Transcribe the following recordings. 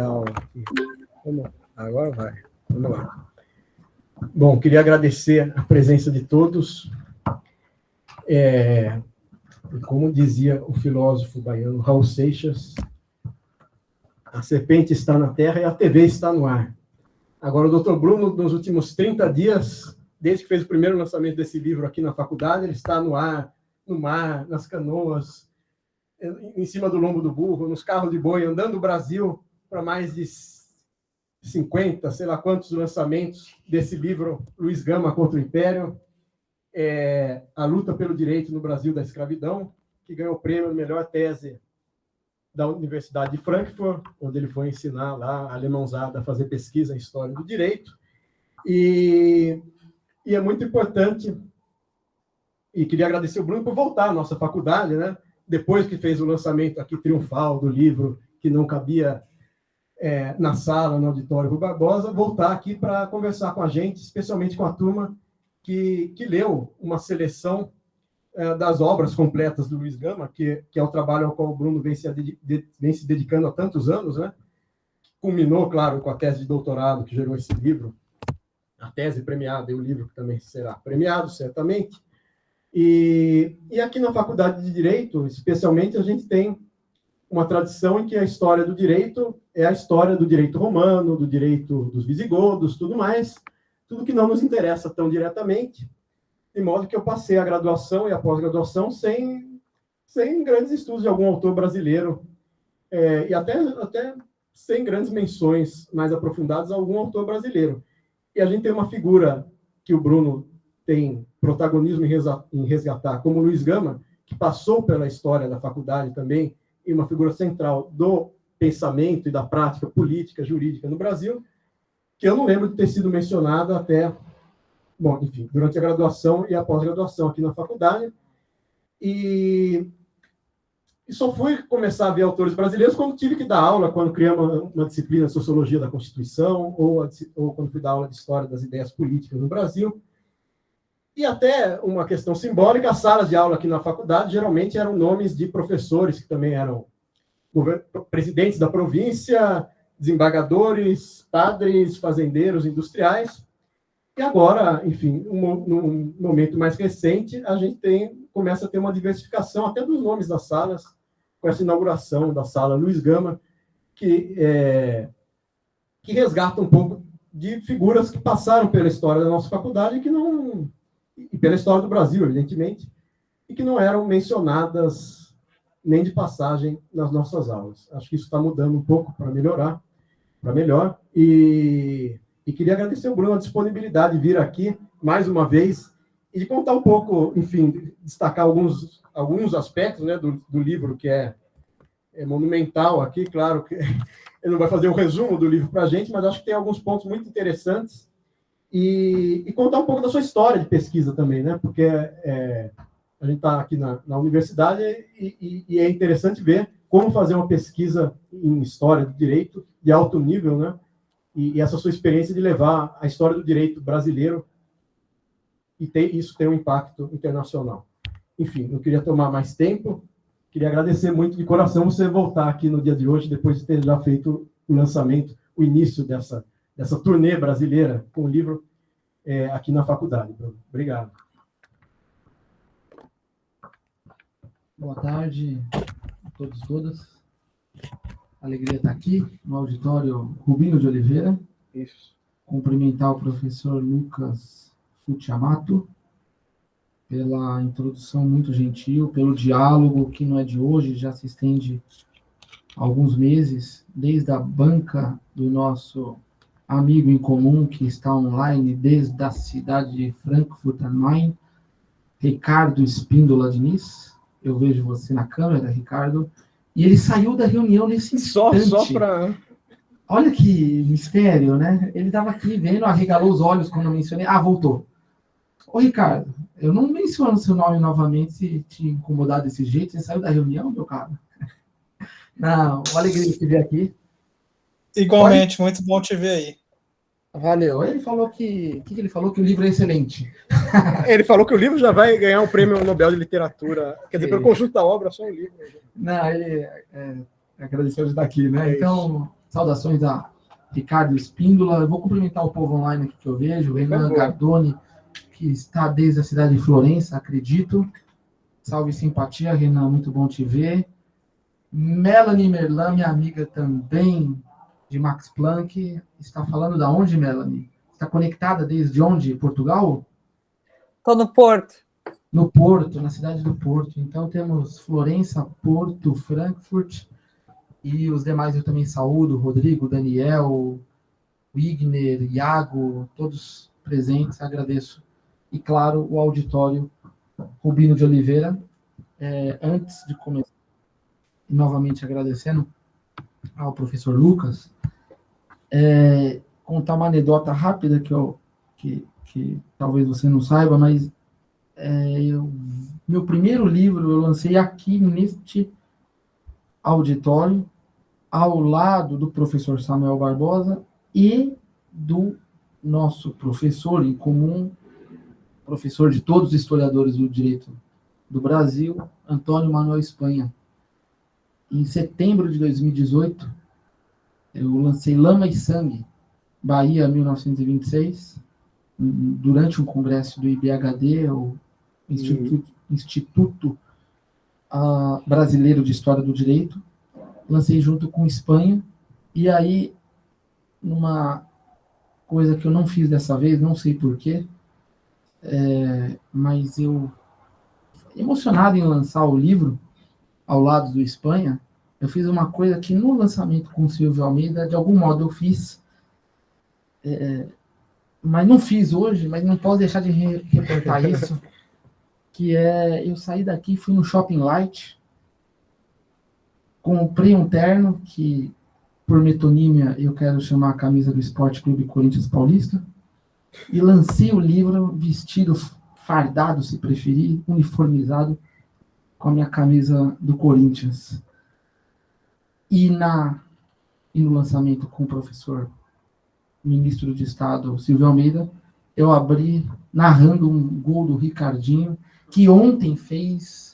inicial aqui. Agora vai. Vamos lá. Bom, queria agradecer a presença de todos. Como dizia o filósofo baiano Raul Seixas, a serpente está na terra e a TV está no ar. Agora, o Dr. Bruno, nos últimos 30 dias, desde que fez o primeiro lançamento desse livro aqui na faculdade, ele está no ar, no mar, nas canoas, em cima do lombo do burro, nos carros de boi, andando o Brasil para mais de 50, sei lá quantos lançamentos desse livro, Luiz Gama contra o Império, A Luta pelo Direito no Brasil da Escravidão, que ganhou o prêmio de melhor tese da Universidade de Frankfurt, onde ele foi ensinar lá a alemãozada a fazer pesquisa em história do direito. E é muito importante, e queria agradecer o Bruno por voltar à nossa faculdade, né? Depois que fez o lançamento aqui triunfal do livro, que não cabia na sala, no auditório Rui Barbosa, voltar aqui para conversar com a gente, especialmente com a turma que leu uma seleção das obras completas do Luiz Gama, que é o trabalho ao qual o Bruno vem se dedicando há tantos anos, né? Culminou, claro, com a tese de doutorado que gerou esse livro, a tese premiada e o livro que também será premiado, certamente. E aqui na Faculdade de Direito, especialmente, a gente tem uma tradição em que a história do direito é a história do direito romano, do direito dos visigodos, tudo mais, tudo que não nos interessa tão diretamente, de modo que eu passei a graduação e a pós-graduação sem grandes estudos de algum autor brasileiro, e até sem grandes menções mais aprofundadas a algum autor brasileiro. E a gente tem uma figura que o Bruno tem protagonismo em resgatar, como Luiz Gama, que passou pela história da faculdade também, e uma figura central do pensamento e da prática política, jurídica no Brasil, que eu não lembro de ter sido mencionada até, bom, enfim, durante a graduação e a pós-graduação aqui na faculdade. E só fui começar a ver autores brasileiros quando tive que dar aula, quando criamos uma disciplina de Sociologia da Constituição, ou quando fui dar aula de História das Ideias Políticas no Brasil. E até uma questão simbólica, as salas de aula aqui na faculdade geralmente eram nomes de professores que também eram presidentes da província, desembargadores, padres, fazendeiros, industriais. E agora, enfim, num momento mais recente, a gente começa a ter uma diversificação até dos nomes das salas, com essa inauguração da sala Luiz Gama, que resgata um pouco de figuras que passaram pela história da nossa faculdade e pela história do Brasil, evidentemente, e que não eram mencionadas nem de passagem nas nossas aulas. Acho que isso está mudando um pouco para melhor, e queria agradecer ao Bruno a disponibilidade de vir aqui mais uma vez e de contar um pouco, enfim, destacar alguns aspectos, né, do livro, que é monumental aqui. Claro que ele não vai fazer um resumo do livro para a gente, mas acho que tem alguns pontos muito interessantes, e contar um pouco da sua história de pesquisa também, né? Porque a gente está aqui na universidade e é interessante ver como fazer uma pesquisa em história do direito de alto nível, né? E essa sua experiência de levar a história do direito brasileiro e isso tem um impacto internacional. Enfim, não queria tomar mais tempo, queria agradecer muito de coração você voltar aqui no dia de hoje, depois de ter já feito o lançamento, o início dessa turnê brasileira com o livro aqui na faculdade. Obrigado. Boa tarde a todos e todas. Alegria estar aqui no auditório Rubinho de Oliveira. Isso. Cumprimentar o professor Lucas Futiamato pela introdução muito gentil, pelo diálogo que não é de hoje, já se estende há alguns meses, desde a banca do nosso amigo em comum que está online desde a cidade de Frankfurt am Main, Ricardo Espíndola Diniz. Eu vejo você na câmera, Ricardo. E ele saiu da reunião nesse instante. Só para... Olha que mistério, né? Ele estava aqui vendo, arregalou os olhos quando eu mencionei. Ah, voltou. Ô, Ricardo, eu não menciono seu nome novamente se te incomodar desse jeito. Você saiu da reunião, meu caro? Não, uma alegria de te ver aqui. Igualmente, muito bom te ver aí. Valeu. Ele falou que ele falou? Que o livro é excelente. Ele falou que o livro já vai ganhar um prêmio Nobel de Literatura. Quer dizer, pelo conjunto da obra, só um livro. Não, ele agradeceu de estar aqui, né? Então, Saudações a Ricardo Espíndola. Eu vou cumprimentar o povo online aqui que eu vejo. Renan Gardoni, que está desde a cidade de Florença, acredito. Salve simpatia, Renan, muito bom te ver. Melanie Merlan, minha amiga também, de Max Planck. Está falando da onde, Melanie? Está conectada desde onde? Portugal? Estou no Porto. No Porto, na cidade do Porto. Então temos Florença, Porto, Frankfurt e os demais eu também saúdo, Rodrigo, Daniel, Wigner, Iago, todos presentes, agradeço. E claro, o auditório Rubino de Oliveira. Antes de começar, novamente agradecendo ao professor Lucas, contar uma anedota rápida que talvez você não saiba, mas meu primeiro livro eu lancei aqui neste auditório, ao lado do professor Samuel Barbosa e do nosso professor em comum, professor de todos os historiadores do direito do Brasil, Antônio Manuel Espanha. Em setembro de 2018, eu lancei Lama e Sangue, Bahia, 1926, durante um congresso do IBHD, o Instituto Brasileiro de História do Direito. Lancei junto com Espanha, e aí, numa coisa que eu não fiz dessa vez, não sei porquê, mas eu, emocionado em lançar o livro, ao lado do Espanha, eu fiz uma coisa que no lançamento com o Silvio Almeida, de algum modo eu fiz, mas não fiz hoje, mas não posso deixar de reportar isso, que eu saí daqui, fui no Shopping Light, comprei um terno, que por metonímia eu quero chamar a camisa do Esporte Clube Corinthians Paulista, e lancei o livro vestido, fardado, se preferir, uniformizado, com a minha camisa do Corinthians. E no lançamento com o professor ministro de Estado Silvio Almeida, eu abri narrando um gol do Ricardinho, que ontem fez...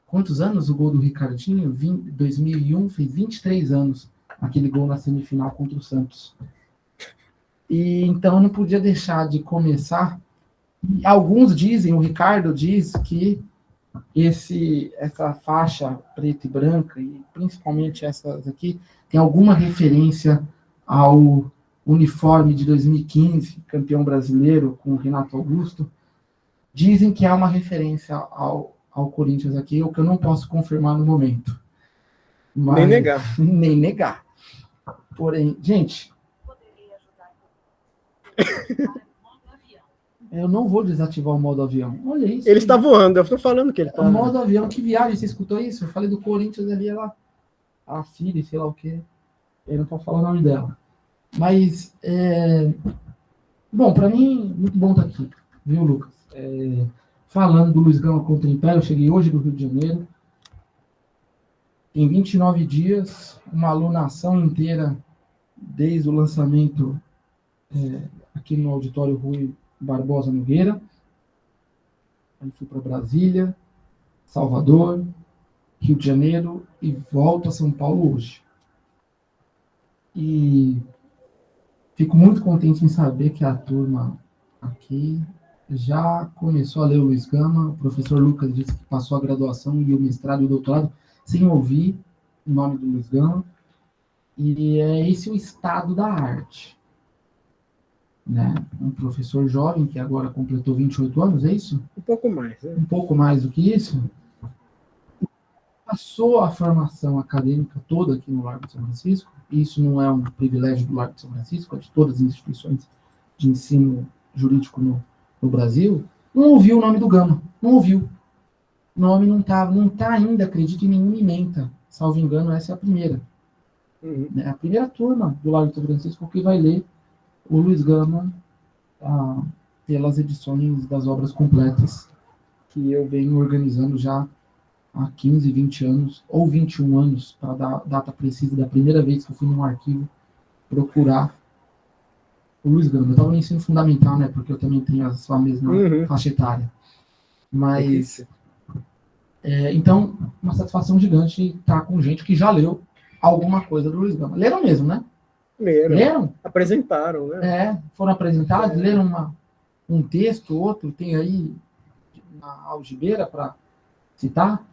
Quantos anos o gol do Ricardinho? 2001, fez 23 anos, aquele gol na semifinal contra o Santos. E então eu não podia deixar de começar. Alguns dizem, o Ricardo diz que essa faixa preta e branca, e principalmente essas aqui, tem alguma referência ao uniforme de 2015, campeão brasileiro, com o Renato Augusto. Dizem que há uma referência ao Corinthians aqui, o que eu não posso confirmar no momento. Mas, nem negar. Nem negar. Porém, gente... Eu não vou desativar o modo avião. Olha isso. Ele está voando, eu estou falando que ele está... O modo avião, que viagem, você escutou isso? Eu falei do Corinthians ali, ela... A filha, sei lá o quê. Eu não posso falar o nome dela. Mas, bom, para mim, muito bom estar aqui. Viu, Lucas? Falando do Luiz Gama contra o Império, eu cheguei hoje do Rio de Janeiro. Em 29 dias, uma alunação inteira, desde o lançamento aqui no Auditório Rui Barbosa Nogueira. Aí fui para Brasília, Salvador, Rio de Janeiro e volto a São Paulo hoje. E fico muito contente em saber que a turma aqui já começou a ler o Luiz Gama. O professor Lucas disse que passou a graduação e o mestrado e o doutorado sem ouvir o nome do Luiz Gama. E é esse o estado da arte. Né? Um professor jovem, que agora completou 28 anos, é isso? Um pouco mais. Né? Um pouco mais do que isso. Passou a formação acadêmica toda aqui no Largo de São Francisco. Isso não é um privilégio do Largo de São Francisco, é de todas as instituições de ensino jurídico no Brasil. Não ouviu o nome do Gama. Não ouviu. O nome não tá ainda, acredito, em nenhuma ementa. Salvo engano, essa é a primeira. É a primeira turma do Largo de São Francisco que vai ler o Luiz Gama pelas edições das obras completas que eu venho organizando já há 15, 20 anos, ou 21 anos, para dar a data precisa da primeira vez que eu fui num arquivo procurar o Luiz Gama. Eu estava no ensino fundamental, né, porque eu também tenho a sua mesma faixa etária. Mas, então, uma satisfação gigante estar com gente que já leu alguma coisa do Luiz Gama. Leram mesmo, né? Leram? Apresentaram, né? Foram apresentados, leram um texto, outro, tem aí na algibeira para citar?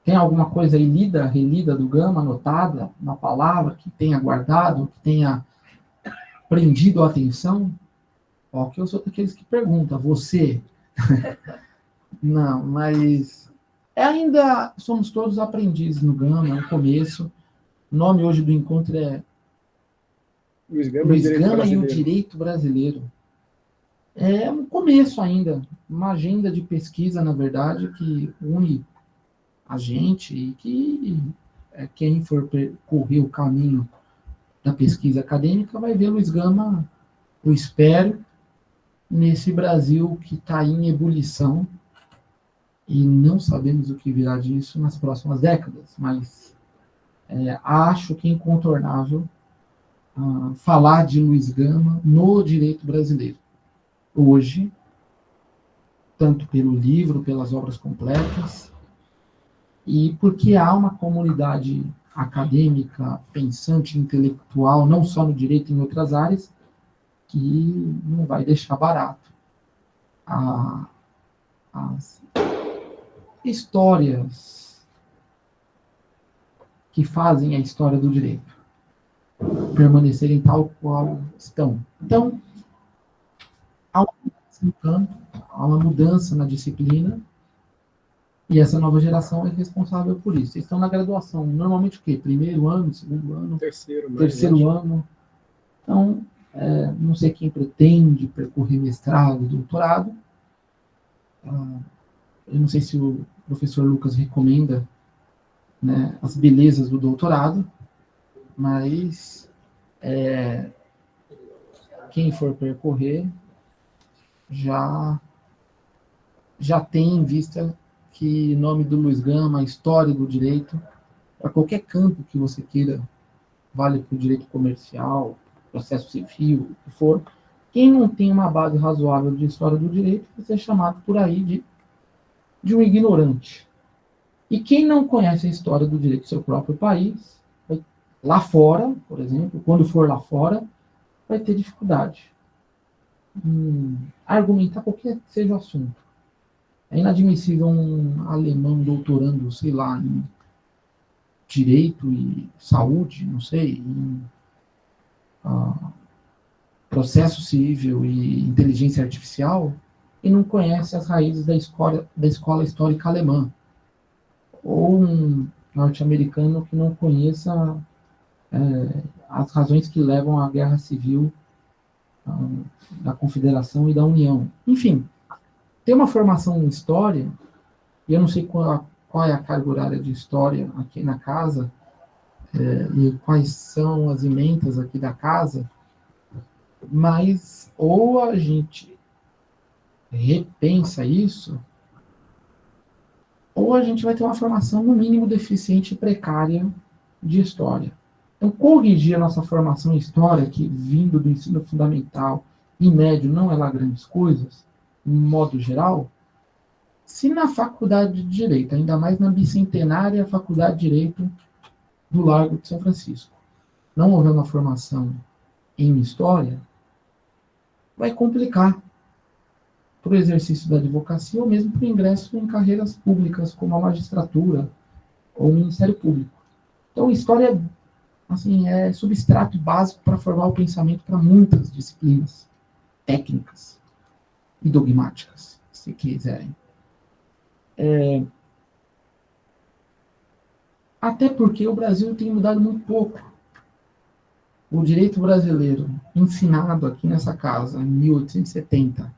Tem alguma coisa aí lida, relida do Gama, anotada, uma palavra que tenha guardado, que tenha prendido a atenção? Ó, que eu sou daqueles que perguntam, você? Não, mas ainda somos todos aprendizes no Gama, é o começo. O nome hoje do encontro é Luiz Gama e o Direito Brasileiro. É um começo ainda, uma agenda de pesquisa, na verdade, que une a gente e que quem for percorrer o caminho da pesquisa acadêmica vai ver Luiz Gama, eu espero, nesse Brasil que está em ebulição e não sabemos o que virá disso nas próximas décadas, mas acho que é incontornável falar de Luiz Gama no direito brasileiro. Hoje, tanto pelo livro, pelas obras completas, e porque há uma comunidade acadêmica, pensante, intelectual, não só no direito, em outras áreas, que não vai deixar barato as histórias que fazem a história do direito permanecerem tal qual estão. Então, há uma mudança no campo, há uma mudança na disciplina, e essa nova geração é responsável por isso. Vocês estão na graduação, normalmente o quê? Primeiro ano, segundo ano? Terceiro ano. Então, não sei quem pretende percorrer mestrado, doutorado. Eu não sei se o professor Lucas recomenda, né, as belezas do doutorado, mas quem for percorrer já tem em vista que em nome do Luiz Gama, a história do direito, para qualquer campo que você queira, vale para o direito comercial, processo civil, o que for, quem não tem uma base razoável de história do direito vai ser chamado por aí de um ignorante. E quem não conhece a história do direito do seu próprio país, lá fora, por exemplo, quando for lá fora, vai ter dificuldade em argumentar qualquer que seja o assunto. É inadmissível um alemão doutorando, sei lá, em direito e saúde, não sei, em processo civil e inteligência artificial, e não conhece as raízes da escola histórica alemã. Ou um norte-americano que não conheça as razões que levam à guerra civil da Confederação e da União. Enfim, ter uma formação em história, e eu não sei qual é a carga horária de história aqui na casa, e quais são as emendas aqui da casa, mas ou a gente repensa isso, ou a gente vai ter uma formação, no mínimo, deficiente e precária de história. Então, corrigir a nossa formação em história, que vindo do ensino fundamental e médio não é lá grandes coisas, em modo geral, se na faculdade de Direito, ainda mais na bicentenária Faculdade de Direito do Largo de São Francisco, não houver uma formação em História, vai complicar para o exercício da advocacia ou mesmo para o ingresso em carreiras públicas, como a magistratura ou o Ministério Público. Então, História assim, é substrato básico para formar o pensamento para muitas disciplinas técnicas e dogmáticas, se quiserem. Até porque o Brasil tem mudado muito pouco. O direito brasileiro, ensinado aqui nessa casa em 1870,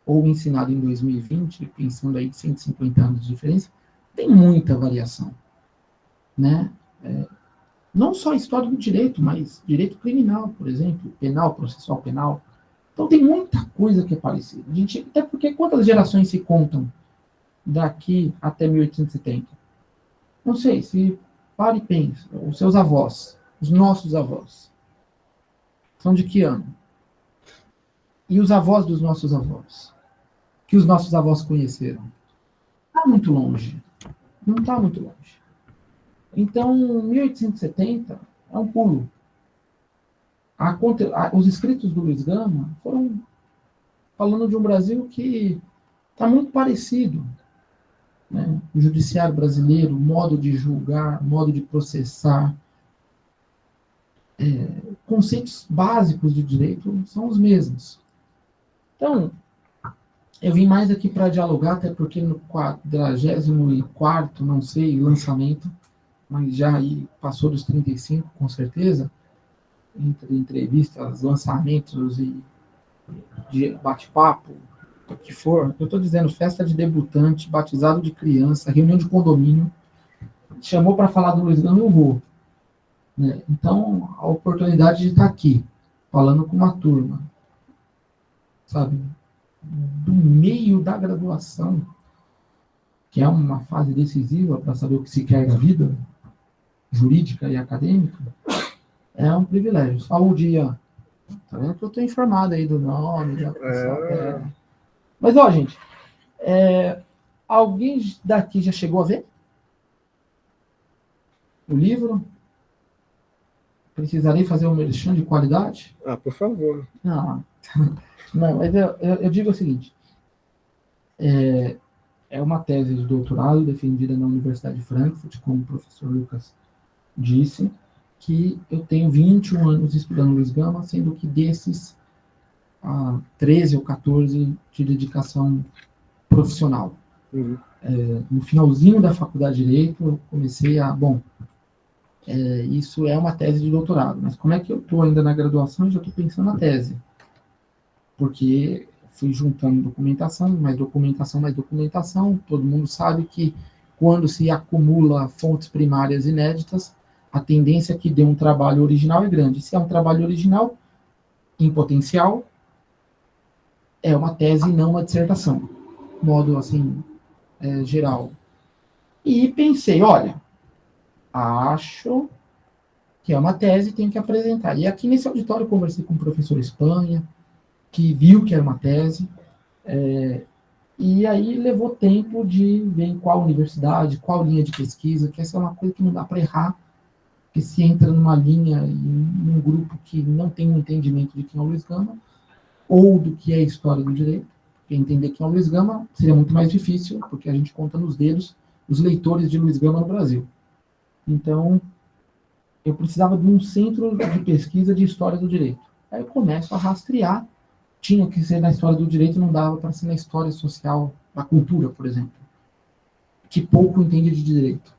ou ensinado em 2020, pensando aí em 150 anos de diferença, tem muita variação. Né? Não só a história do direito, mas direito criminal, por exemplo, penal, processual penal. Então tem muita coisa que é parecida. Até porque quantas gerações se contam daqui até 1870? Não sei, se para e pensa, os seus avós, os nossos avós, são de que ano? E os avós dos nossos avós? Que os nossos avós conheceram? Está muito longe. Não está muito longe. Então, 1870 é um pulo. Os escritos do Luiz Gama foram falando de um Brasil que está muito parecido, né? O judiciário brasileiro, modo de julgar, modo de processar, conceitos básicos de direito são os mesmos. Então, eu vim mais aqui para dialogar, até porque no 44º, não sei, lançamento, mas já aí passou dos 35, com certeza, entre entrevistas, lançamentos e de bate-papo, o que for. Eu estou dizendo festa de debutante, batizado de criança, reunião de condomínio, chamou para falar do Luiz Gama, eu vou. Né? Então, a oportunidade de estar aqui, falando com uma turma, sabe, do meio da graduação, que é uma fase decisiva para saber o que se quer da vida, jurídica e acadêmica, é um privilégio. Saúde, Ian. Tá vendo que eu estou informado aí do nome da pessoa. Mas, ó, gente, alguém daqui já chegou a ver o livro? Precisarei fazer um merchan de qualidade? Ah, por favor. Não, mas eu digo o seguinte, é uma tese de doutorado defendida na Universidade de Frankfurt, como o professor Lucas disse, que eu tenho 21 anos estudando Luiz Gama, sendo que desses 13 ou 14 de dedicação profissional. Uhum. No finalzinho da faculdade de Direito, eu comecei isso é uma tese de doutorado, mas como é que eu estou ainda na graduação e já estou pensando na tese? Porque fui juntando documentação, mais documentação, mais documentação. Todo mundo sabe que quando se acumula fontes primárias inéditas, a tendência que dê um trabalho original é grande. Se é um trabalho original, em potencial, é uma tese e não uma dissertação. Modo, assim, geral. E pensei, olha, acho que é uma tese e tenho que apresentar. E aqui nesse auditório eu conversei com o professor Espanha, que viu que era uma tese, e aí levou tempo de ver em qual universidade, qual linha de pesquisa, que essa é uma coisa que não dá para errar, que se entra numa linha, num grupo que não tem um entendimento de quem é o Luiz Gama, ou do que é a história do direito, porque entender quem é o Luiz Gama seria muito mais difícil, porque a gente conta nos dedos os leitores de Luiz Gama no Brasil. Então, eu precisava de um centro de pesquisa de história do direito. Aí eu começo a rastrear. Tinha que ser na história do direito, não dava para ser na história social, da cultura, por exemplo, que pouco entende de direito.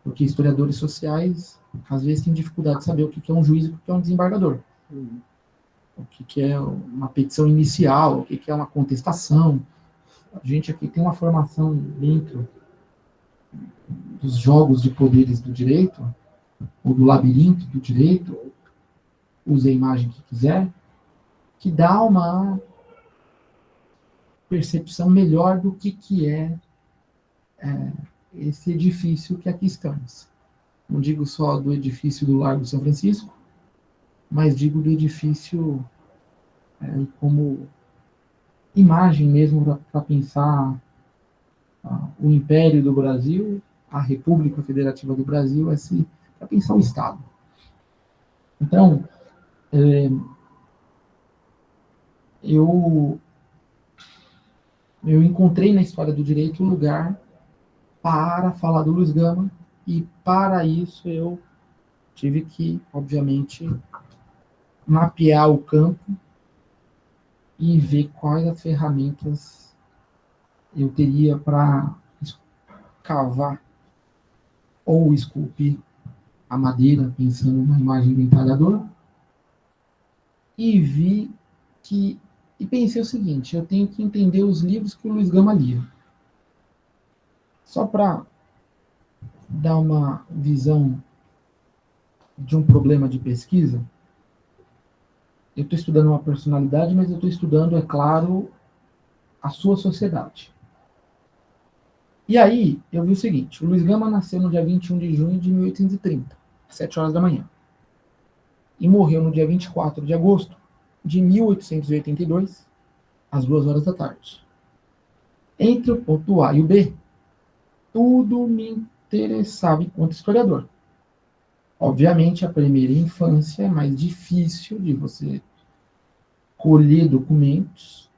Porque historiadores sociais, às vezes, têm dificuldade de saber o que é um juiz e o que é um desembargador. O que é uma petição inicial, o que é uma contestação. A gente aqui tem uma formação dentro dos jogos de poderes do direito, ou do labirinto do direito, use a imagem que quiser, que dá uma percepção melhor do que é esse edifício que aqui estamos. Não digo só do edifício do Largo São Francisco, mas digo do edifício como imagem mesmo para pensar o Império do Brasil, a República Federativa do Brasil, para pensar o Estado. Então, eu encontrei na história do direito um lugar para falar do Luiz Gama, e para isso eu tive que, obviamente, mapear o campo e ver quais as ferramentas eu teria para cavar ou esculpir a madeira, pensando na imagem do entalhador, e pensei o seguinte, eu tenho que entender os livros que o Luiz Gama lia. Só para dar uma visão de um problema de pesquisa, eu estou estudando uma personalidade, mas eu estou estudando, é claro, a sua sociedade. E aí, eu vi o seguinte, o Luiz Gama nasceu no dia 21 de junho de 1830, às 7 horas da manhã. E morreu no dia 24 de agosto de 1882, às 2 horas da tarde. Entre o ponto A e o B, tudo me interessava enquanto historiador. Obviamente, a primeira infância é mais difícil de você colher documentos,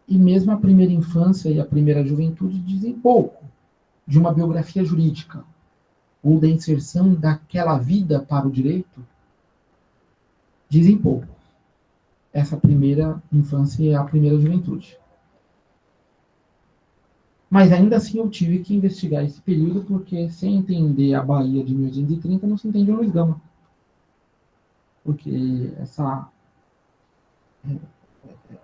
e mesmo a primeira infância e a primeira juventude dizem pouco de uma biografia jurídica ou da inserção daquela vida para o direito, dizem pouco. Essa primeira infância e a primeira juventude. Mas ainda assim eu tive que investigar esse período, porque sem entender a Bahia de 1830 não se entende o Luiz Gama. Porque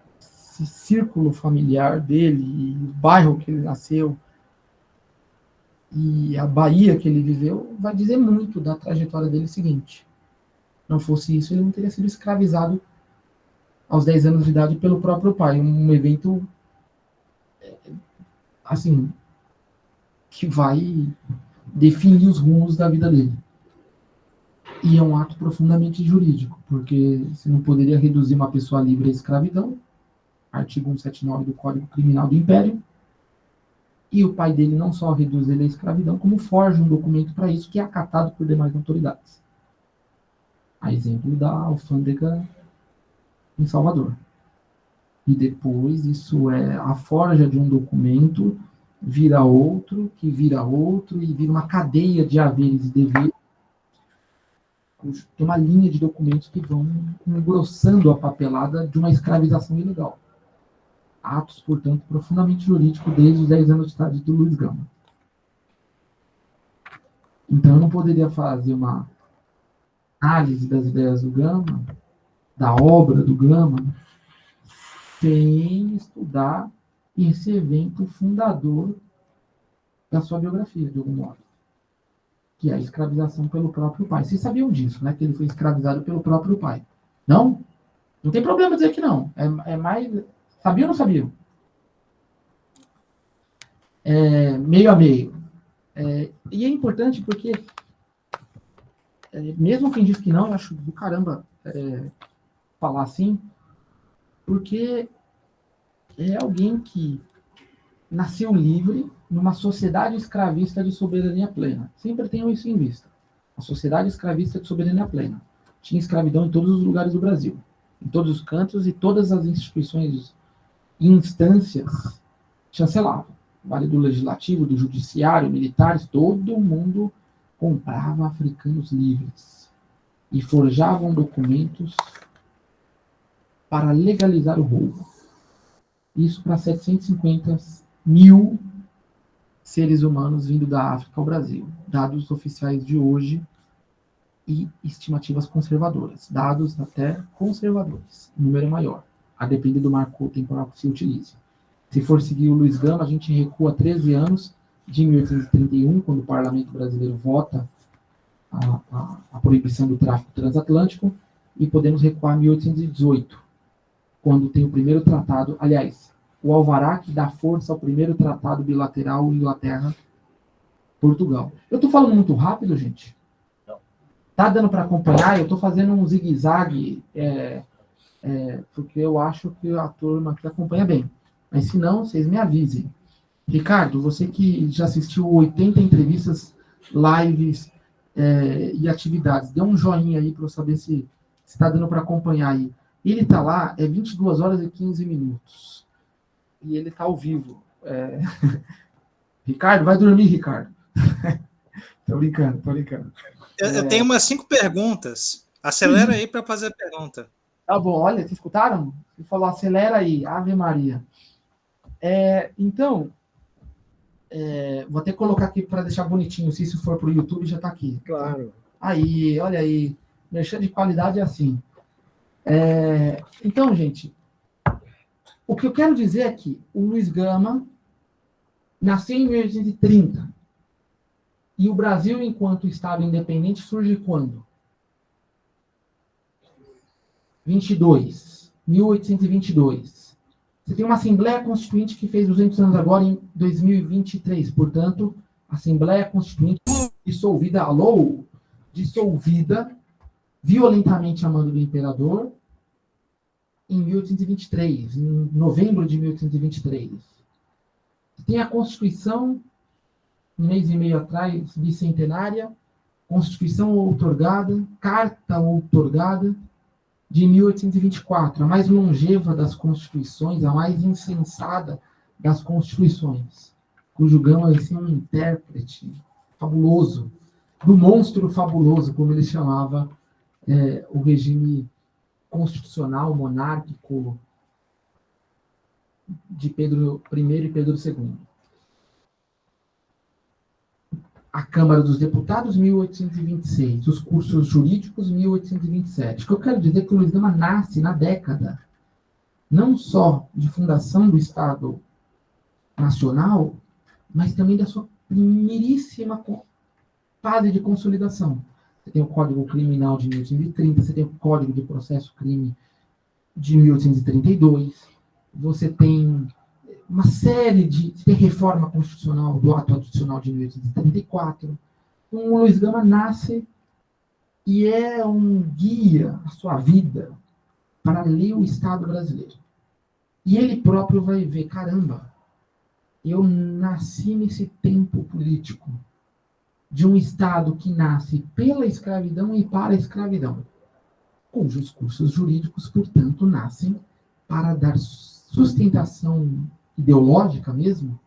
esse círculo familiar dele, e o bairro que ele nasceu, e a Bahia que ele viveu, vai dizer muito da trajetória dele seguinte. Não fosse isso, ele não teria sido escravizado aos 10 anos de idade pelo próprio pai. Um evento, assim, que vai definir os rumos da vida dele. E é um ato profundamente jurídico, porque você não poderia reduzir uma pessoa livre à escravidão, artigo 179 do Código Criminal do Império, e o pai dele não só reduz ele à escravidão, como forja um documento para isso, que é acatado por demais autoridades. A exemplo da alfândega em Salvador. E depois isso é a forja de um documento, vira outro, que vira outro, e vira uma cadeia de haveres e deveres. Tem uma linha de documentos que vão engrossando a papelada de uma escravização ilegal. Atos, portanto, profundamente jurídicos desde os 10 anos de idade do Luiz Gama. Então eu não poderia fazer uma análise das ideias do Gama, da obra do Gama, sem estudar esse evento fundador da sua biografia, de algum modo, que é a escravização pelo próprio pai. Vocês sabiam disso, né? Que ele foi escravizado pelo próprio pai. Não? Não tem problema dizer que não. É mais... Sabiam ou não sabiam? Meio a meio. E é importante porque, mesmo quem diz que não, eu acho do caramba falar assim, porque é alguém que nasceu livre numa sociedade escravista de soberania plena. Sempre tenham isso em vista. A sociedade escravista de soberania plena. Tinha escravidão em todos os lugares do Brasil, em todos os cantos, e todas as instituições e instâncias chancelavam. Vale do legislativo, do judiciário, militares, todo mundo comprava africanos livres e forjavam documentos para legalizar o roubo. Isso para 750 mil seres humanos vindo da África ao Brasil. Dados oficiais de hoje e estimativas conservadoras. Dados até conservadores. O número é maior, a depender do marco temporal que se utilize. Se for seguir o Luiz Gama, a gente recua 13 anos, de 1831, quando o Parlamento Brasileiro vota a proibição do tráfico transatlântico, e podemos recuar a 1818, quando tem o primeiro tratado, aliás, o alvará que dá força ao primeiro tratado bilateral Inglaterra-Portugal. Eu estou falando muito rápido, gente? Não. Tá dando para acompanhar? Eu estou fazendo um zigue-zague, porque eu acho que a turma aqui acompanha bem. Mas se não, vocês me avisem. Ricardo, você que já assistiu 80 entrevistas, lives e atividades, dê um joinha aí para eu saber se está dando para acompanhar aí. Ele está lá, 22 horas e 15 minutos. E ele está ao vivo. Ricardo, vai dormir, Ricardo. Tô brincando. Eu tenho umas 5 perguntas. Acelera aí para fazer a pergunta. Tá bom, olha, vocês escutaram? Ele falou, acelera aí, Ave Maria. Então, vou até colocar aqui para deixar bonitinho, se isso for para o YouTube, já está aqui. Claro. Aí, olha aí, merchan de qualidade é assim. Então, gente, o que eu quero dizer é que o Luiz Gama nasceu em 1830 e o Brasil, enquanto Estado independente, surge quando? 1822. Você tem uma Assembleia Constituinte que fez 200 anos agora em 2023. Portanto, Assembleia Constituinte dissolvida violentamente a mando do imperador em 1823, em novembro de 1823. Tem a Constituição um mês e meio atrás, bicentenária, Constituição outorgada, Carta outorgada, de 1824, a mais longeva das Constituições, a mais insensada das Constituições, cujo Gama vai ser um intérprete fabuloso, do monstro fabuloso, como ele chamava o regime constitucional, monárquico de Pedro I e Pedro II. A Câmara dos Deputados, 1826. Os cursos jurídicos, 1827. O que eu quero dizer é que o Luiz Gama nasce na década, não só de fundação do Estado Nacional, mas também da sua primeiríssima fase de consolidação. Você tem o Código Criminal de 1830, você tem o Código de Processo Crime de 1832, você tem uma série de reforma constitucional do ato adicional de 1834. Então, o Luiz Gama nasce e é um guia à sua vida para ler o Estado brasileiro. E ele próprio vai ver, caramba, eu nasci nesse tempo político de um Estado que nasce pela escravidão e para a escravidão, cujos cursos jurídicos, portanto, nascem para dar sustentação ideológica mesmo,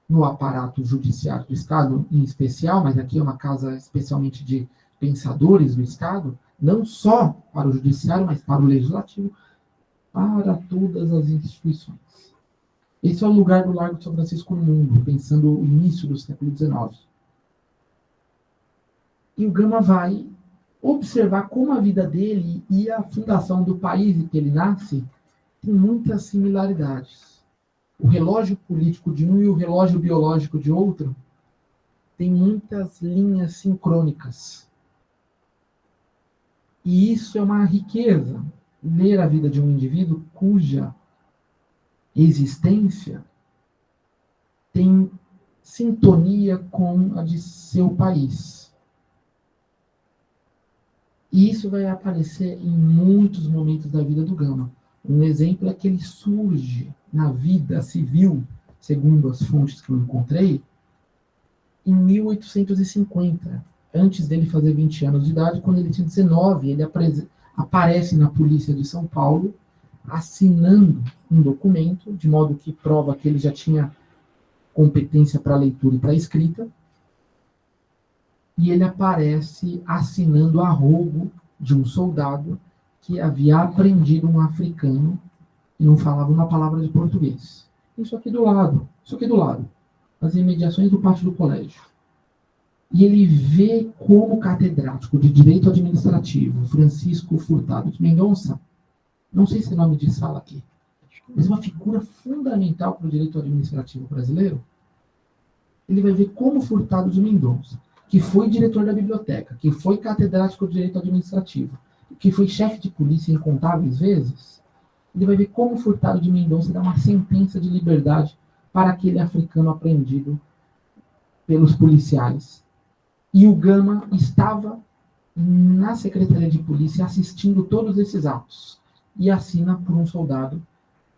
no aparato judiciário do Estado em especial, mas aqui é uma casa especialmente de pensadores do Estado, não só para o judiciário, mas para o legislativo, para todas as instituições. Esse é o lugar do Largo de São Francisco no mundo, pensando o início do século XIX. E o Gama vai observar como a vida dele e a fundação do país em que ele nasce tem muitas similaridades. O relógio político de um e o relógio biológico de outro tem muitas linhas sincrônicas. E isso é uma riqueza, ler a vida de um indivíduo cuja existência tem sintonia com a de seu país. E isso vai aparecer em muitos momentos da vida do Gama. Um exemplo é que ele surge na vida civil, segundo as fontes que eu encontrei, em 1850, antes dele fazer 20 anos de idade. Quando ele tinha 19, ele aparece na polícia de São Paulo, assinando um documento, de modo que prova que ele já tinha competência para leitura e para escrita, e ele aparece assinando a rogo de um soldado que havia aprendido um africano e não falava uma palavra de português. Isso aqui do lado, as imediações do pátio do colégio. E ele vê como catedrático de Direito Administrativo, Francisco Furtado de Mendonça, não sei se o nome disso fala aqui, mas uma figura fundamental para o direito administrativo brasileiro. Ele vai ver como Furtado de Mendonça, que foi diretor da biblioteca, que foi catedrático de Direito Administrativo, que foi chefe de polícia incontáveis vezes, ele vai ver como Furtado de Mendonça dá uma sentença de liberdade para aquele africano apreendido pelos policiais. E o Gama estava na Secretaria de Polícia assistindo todos esses atos. E assina por um soldado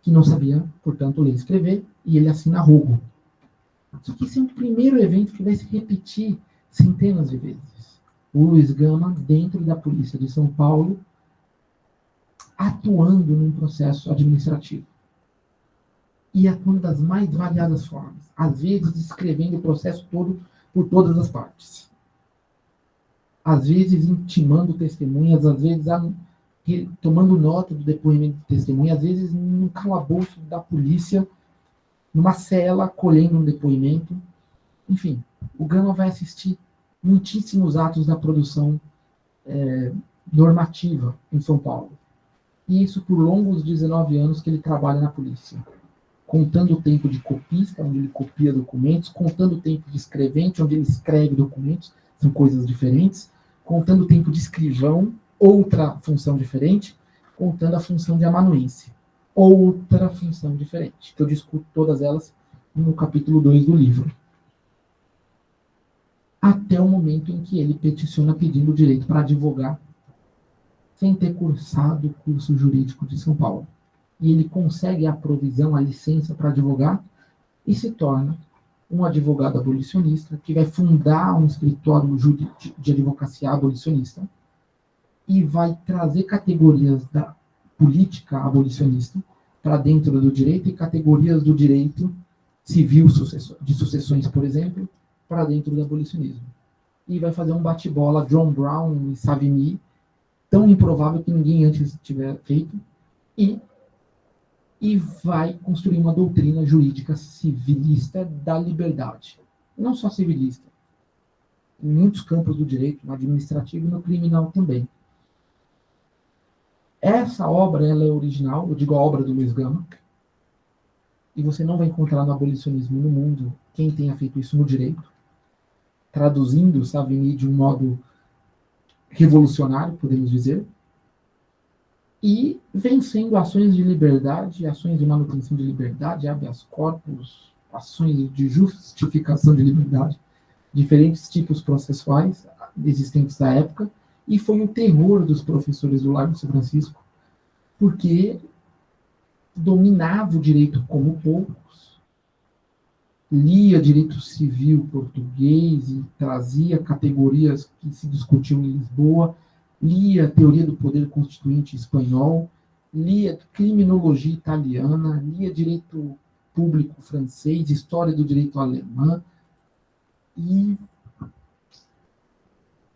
que não sabia, portanto, ler e escrever, e ele assina rogo. Só que esse é um primeiro evento que vai se repetir centenas de vezes. O Luiz Gama, dentro da Polícia de São Paulo, atuando num processo administrativo. E atuando das mais variadas formas. Às vezes, escrevendo o processo todo por todas as partes. Às vezes, intimando testemunhas, às vezes, tomando nota do depoimento de testemunha, às vezes, num calabouço da polícia, numa cela, colhendo um depoimento. Enfim, o Gama vai assistir muitíssimos atos da produção normativa em São Paulo. E isso por longos 19 anos que ele trabalha na polícia. Contando o tempo de copista, onde ele copia documentos, contando o tempo de escrevente, onde ele escreve documentos, são coisas diferentes, contando o tempo de escrivão, outra função diferente, contando a função de amanuense, outra função diferente, que eu discuto todas elas no capítulo 2 do livro. Até o momento em que ele peticiona pedindo o direito para advogar, sem ter cursado o curso jurídico de São Paulo. E ele consegue a provisão, a licença para advogar, e se torna um advogado abolicionista que vai fundar um escritório de advocacia abolicionista e vai trazer categorias da política abolicionista para dentro do direito e categorias do direito civil de sucessões, por exemplo, para dentro do abolicionismo. E vai fazer um bate-bola John Brown e Savigny, tão improvável que ninguém antes tiver feito, e vai construir uma doutrina jurídica civilista da liberdade. Não só civilista. Em muitos campos do direito, no administrativo e no criminal também. Essa obra ela é original, eu digo a obra do Luiz Gama, e você não vai encontrar no abolicionismo no mundo quem tenha feito isso no direito, traduzindo Savigny de um modo revolucionário, podemos dizer, e vencendo ações de liberdade, ações de manutenção de liberdade, habeas corpus, ações de justificação de liberdade, diferentes tipos processuais existentes à época, e foi o terror dos professores do Largo São Francisco, porque dominava o direito como poucos, lia direito civil português e trazia categorias que se discutiam em Lisboa, lia a teoria do poder constituinte espanhol, lia criminologia italiana, lia direito público francês, história do direito alemão, e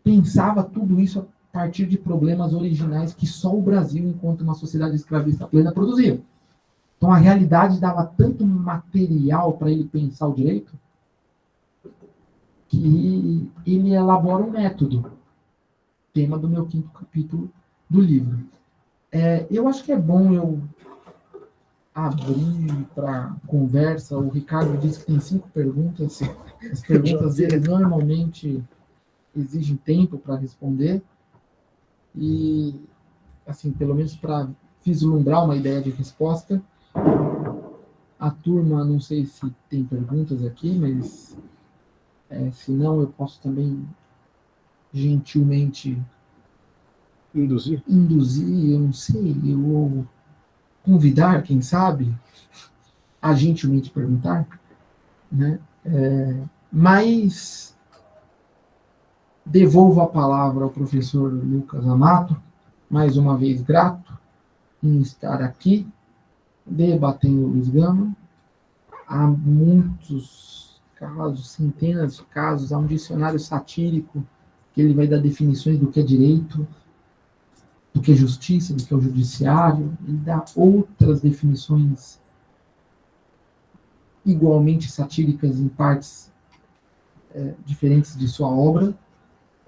pensava tudo isso a partir de problemas originais que só o Brasil, enquanto uma sociedade escravista plena, produzia. Então a realidade dava tanto material para ele pensar o direito que ele elabora um método, tema do meu 5º capítulo do livro. Eu acho que é bom eu abrir para conversa. O Ricardo disse que tem 5 perguntas. As perguntas dele normalmente exigem tempo para responder. E, assim, pelo menos para vislumbrar uma ideia de resposta. A turma, não sei se tem perguntas aqui, mas se não, eu posso também gentilmente induzir, eu não sei, ou convidar, quem sabe, a gentilmente perguntar, né? Mas devolvo a palavra ao professor Lucas Amato, mais uma vez grato em estar aqui, debatendo o Luiz Gama. Há muitos casos, centenas de casos, há um dicionário satírico que ele vai dar definições do que é direito, do que é justiça, do que é o judiciário, e dá outras definições igualmente satíricas em partes diferentes de sua obra,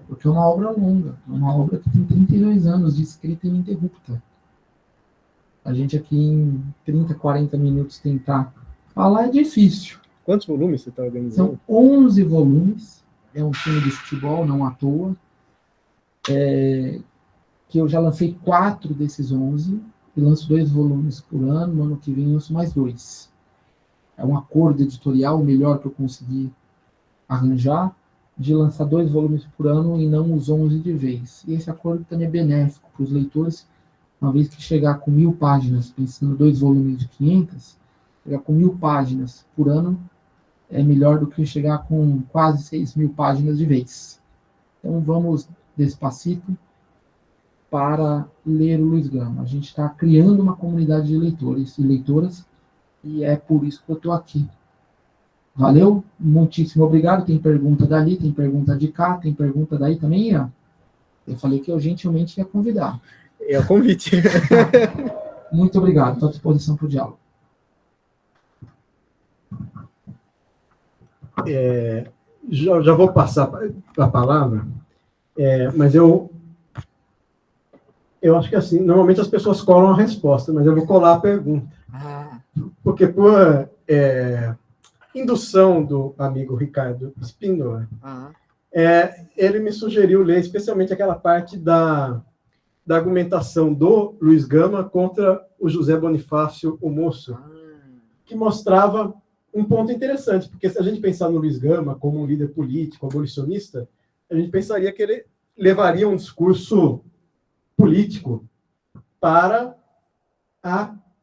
porque é uma obra longa, é uma obra que tem 32 anos de escrita ininterrupta. A gente aqui em 30, 40 minutos tentar falar é difícil. Quantos volumes você está organizando? São 11 volumes, é um time de futebol, não à toa, que eu já lancei 4 desses 11, e lanço 2 volumes por ano, no ano que vem lanço mais 2. É um acordo editorial, o melhor que eu consegui arranjar, de lançar 2 volumes por ano e não os 11 de vez. E esse acordo também é benéfico para os leitores, uma vez que chegar com 1000 páginas, pensando 2 volumes de 500, chegar com 1000 páginas por ano é melhor do que chegar com quase 6.000 páginas de vez. Então vamos despacito para ler o Luiz Gama. A gente está criando uma comunidade de leitores e leitoras, e é por isso que eu estou aqui. Valeu? Muitíssimo obrigado. Tem pergunta dali, tem pergunta de cá, tem pergunta daí também, Ian? Eu falei que eu gentilmente ia convidar. É o convite. Muito obrigado. Estou à disposição para o diálogo. Já vou passar a palavra, mas eu acho que assim, normalmente as pessoas colam a resposta, mas eu vou colar a pergunta. Porque por indução do amigo Ricardo Spindola, ele me sugeriu ler especialmente aquela parte da argumentação do Luiz Gama contra o José Bonifácio, o Moço, que mostrava um ponto interessante, porque se a gente pensar no Luiz Gama como um líder político, abolicionista, a gente pensaria que ele levaria um discurso político para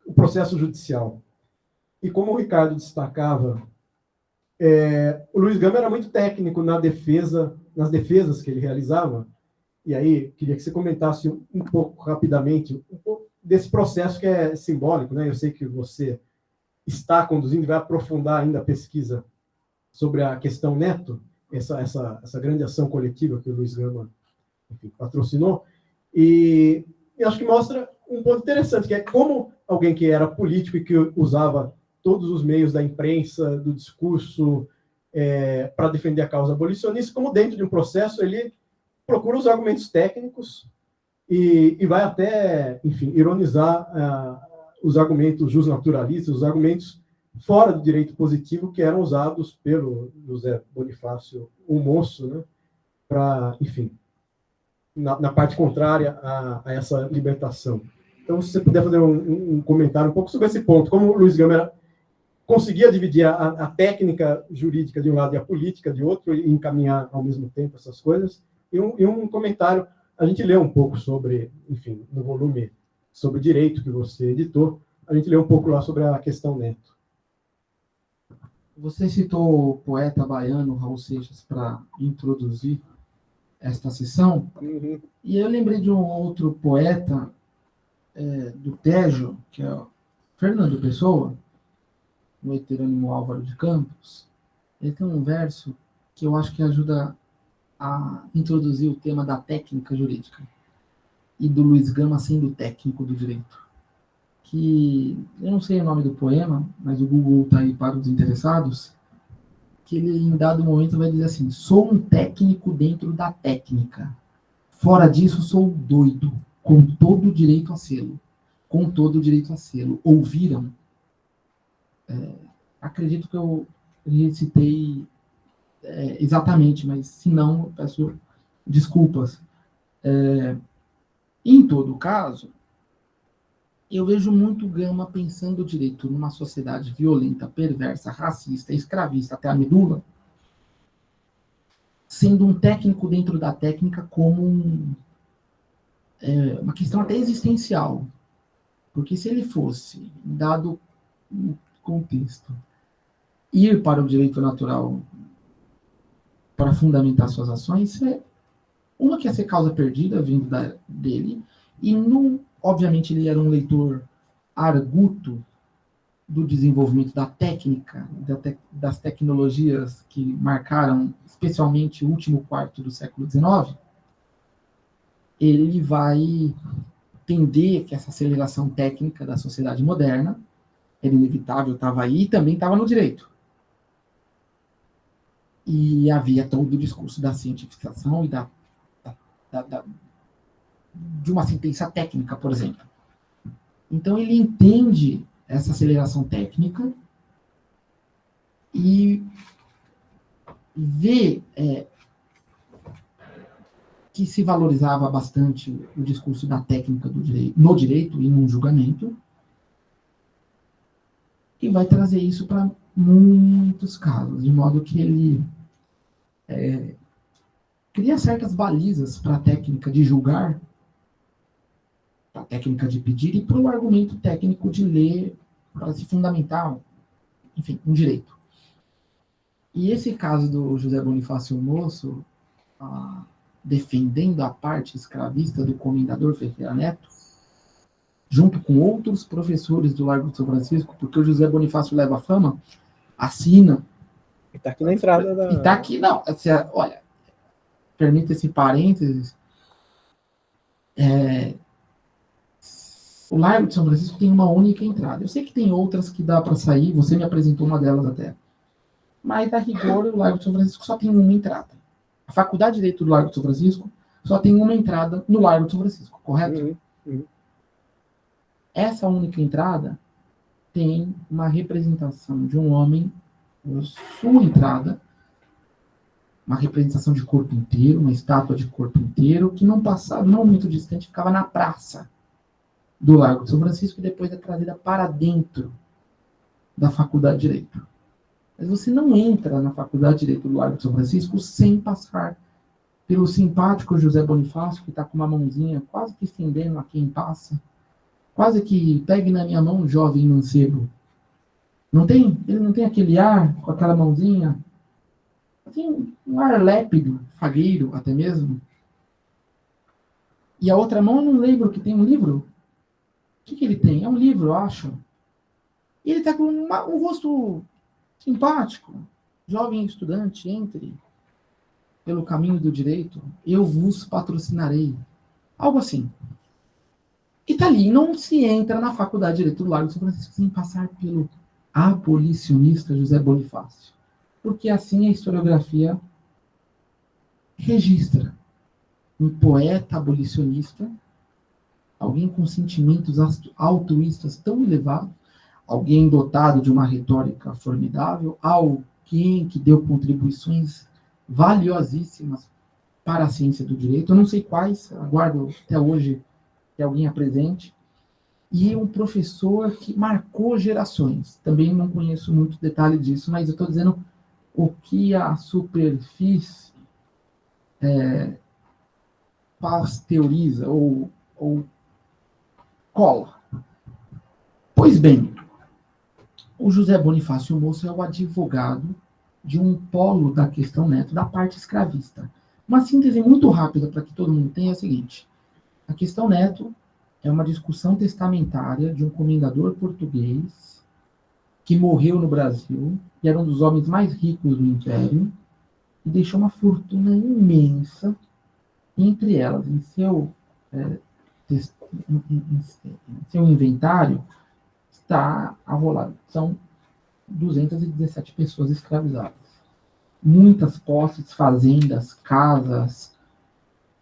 o processo judicial. E como o Ricardo destacava O Luiz Gama era muito técnico nas defesas que ele realizava, e aí queria que você comentasse um pouco rapidamente um pouco desse processo que é simbólico, né? Eu sei que você está conduzindo, vai aprofundar ainda a pesquisa sobre a questão Neto, essa grande ação coletiva que o Luiz Gama, enfim, patrocinou, e acho que mostra um ponto interessante, que é como alguém que era político e que usava todos os meios da imprensa, do discurso, para defender a causa abolicionista, como dentro de um processo ele procura os argumentos técnicos e vai até, enfim, ironizar os argumentos justnaturalistas, os argumentos fora do direito positivo que eram usados pelo José Bonifácio, o moço, né, para, enfim, na parte contrária a essa libertação. Então, se você puder fazer um comentário um pouco sobre esse ponto, como o Luiz Gama conseguia dividir a técnica jurídica de um lado e a política de outro, e encaminhar ao mesmo tempo essas coisas, e um comentário, a gente leu um pouco sobre, enfim, no volume sobre direito que você editou, a gente leu um pouco lá sobre a questão Neto. Você citou o poeta baiano Raul Seixas para introduzir esta sessão, e eu lembrei de um outro poeta do Tejo, que é o Fernando Pessoa, no heterônimo Álvaro de Campos. Ele tem um verso que eu acho que ajuda a introduzir o tema da técnica jurídica e do Luiz Gama sendo técnico do direito. Que eu não sei o nome do poema, mas o Google está aí para os interessados, que ele em dado momento vai dizer assim: sou um técnico dentro da técnica. Fora disso, sou doido, com todo o direito a sê-lo. Com todo o direito a sê-lo. Ouviram? Acredito que eu recitei exatamente, mas se não, peço desculpas. Em todo caso, eu vejo muito Gama pensando o direito numa sociedade violenta, perversa, racista, escravista, até a medula, sendo um técnico dentro da técnica como uma questão até existencial. Porque se ele fosse, dado o contexto, ir para o direito natural para fundamentar suas ações, uma que ia ser causa perdida vindo dele, e obviamente ele era um leitor arguto do desenvolvimento da técnica, das tecnologias que marcaram especialmente o último quarto do século XIX, ele vai entender que essa aceleração técnica da sociedade moderna era inevitável, estava aí e também estava no direito. E havia todo o discurso da cientificação e de uma sentença técnica, por exemplo. Então, ele entende essa aceleração técnica e vê que se valorizava bastante o discurso da técnica no direito e num julgamento, e vai trazer isso para muitos casos, de modo que ele cria certas balizas para a técnica de julgar, para a técnica de pedir e para o argumento técnico de ler, para se fundamentar, enfim, um direito. E esse caso do José Bonifácio Moço, defendendo a parte escravista do comendador Ferreira Neto, junto com outros professores do Largo de São Francisco, porque o José Bonifácio leva fama, assina. E está aqui na entrada da... E está aqui, não. Olha, permita esse parênteses. O Largo de São Francisco tem uma única entrada. Eu sei que tem outras que dá para sair, você me apresentou uma delas até. Mas, a rigor, o Largo de São Francisco só tem uma entrada. A Faculdade de Direito do Largo de São Francisco só tem uma entrada no Largo de São Francisco, correto? Essa única entrada tem uma representação de um homem, sua entrada, uma representação de corpo inteiro, uma estátua de corpo inteiro, que num passado não muito distante ficava na praça do Largo de São Francisco e depois é trazida para dentro da Faculdade de Direito. Mas você não entra na Faculdade de Direito do Largo de São Francisco sem passar pelo simpático José Bonifácio, que está com uma mãozinha quase que estendendo a quem passa. Quase que pegue na minha mão, jovem mancebo. Não tem? Ele não tem aquele ar, com aquela mãozinha? Tem um ar lépido, fagueiro até mesmo. E a outra mão, eu não lembro que tem um livro. O que ele tem? É um livro, eu acho. E ele está com um rosto simpático. Jovem estudante, entre pelo caminho do direito. Eu vos patrocinarei. Algo assim. E tá ali. Não se entra na Faculdade de Direito do Largo de São Francisco sem passar pelo abolicionista José Bonifácio. Porque assim a historiografia registra um poeta abolicionista, alguém com sentimentos altruístas tão elevados, alguém dotado de uma retórica formidável, alguém que deu contribuições valiosíssimas para a ciência do direito. Eu não sei quais, aguardo até hoje que alguém apresente. E um professor que marcou gerações. Também não conheço muito detalhe disso, mas eu estou dizendo o que a superfície pasteuriza ou cola. Pois bem, o José Bonifácio Moço é o advogado de um polo da questão Neto, da parte escravista. Uma síntese muito rápida para que todo mundo tenha é a seguinte. A questão Neto é uma discussão testamentária de um comendador português que morreu no Brasil e era um dos homens mais ricos do Império e deixou uma fortuna imensa. Entre elas, em seu inventário, está arrolado. São 217 pessoas escravizadas. Muitas posses, fazendas, casas,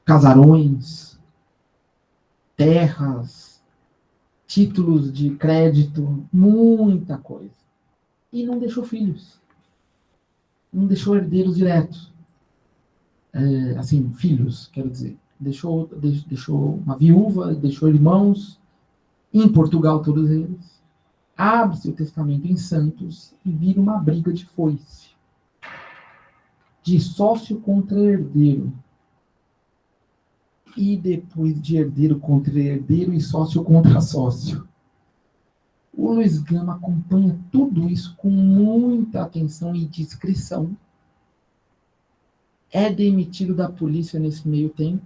casarões, terras, títulos de crédito, muita coisa. E não deixou filhos. Não deixou herdeiros diretos. Filhos, quero dizer. Deixou uma viúva, deixou irmãos, em Portugal todos eles. Abre-se o testamento em Santos e vira uma briga de foice. De sócio contra herdeiro. E depois de herdeiro contra herdeiro e sócio contra sócio. O Luiz Gama acompanha tudo isso com muita atenção e discrição. É demitido da polícia nesse meio tempo.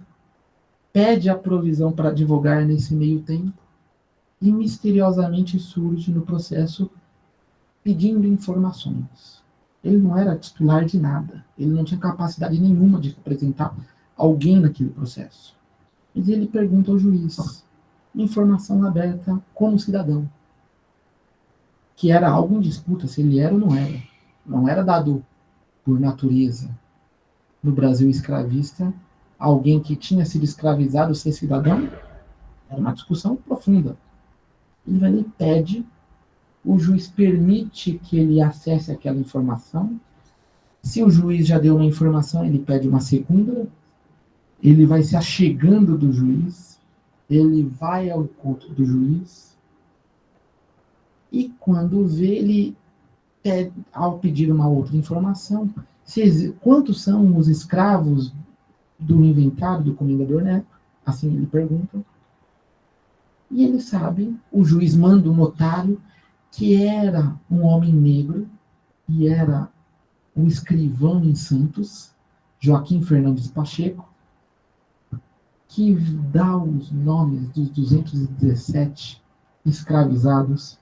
Pede a provisão para advogar nesse meio tempo. E misteriosamente surge no processo pedindo informações. Ele não era titular de nada. Ele não tinha capacidade nenhuma de representar alguém naquele processo. Mas ele pergunta ao juiz, informação aberta como cidadão, que era algo em disputa, se ele era ou não era. Não era dado por natureza. No Brasil escravista, alguém que tinha sido escravizado ser cidadão, era uma discussão profunda. Ele vai e pede, o juiz permite que ele acesse aquela informação. Se o juiz já deu uma informação, ele pede uma segunda, ele vai se achegando do juiz, ele vai ao encontro do juiz, e quando vê, ele pede, ao pedir uma outra informação, quantos são os escravos do inventário do comendador Neto? Assim ele pergunta. E ele sabe, o juiz manda um notário que era um homem negro e era um escrivão em Santos, Joaquim Fernandes Pacheco, que dá os nomes dos 217 escravizados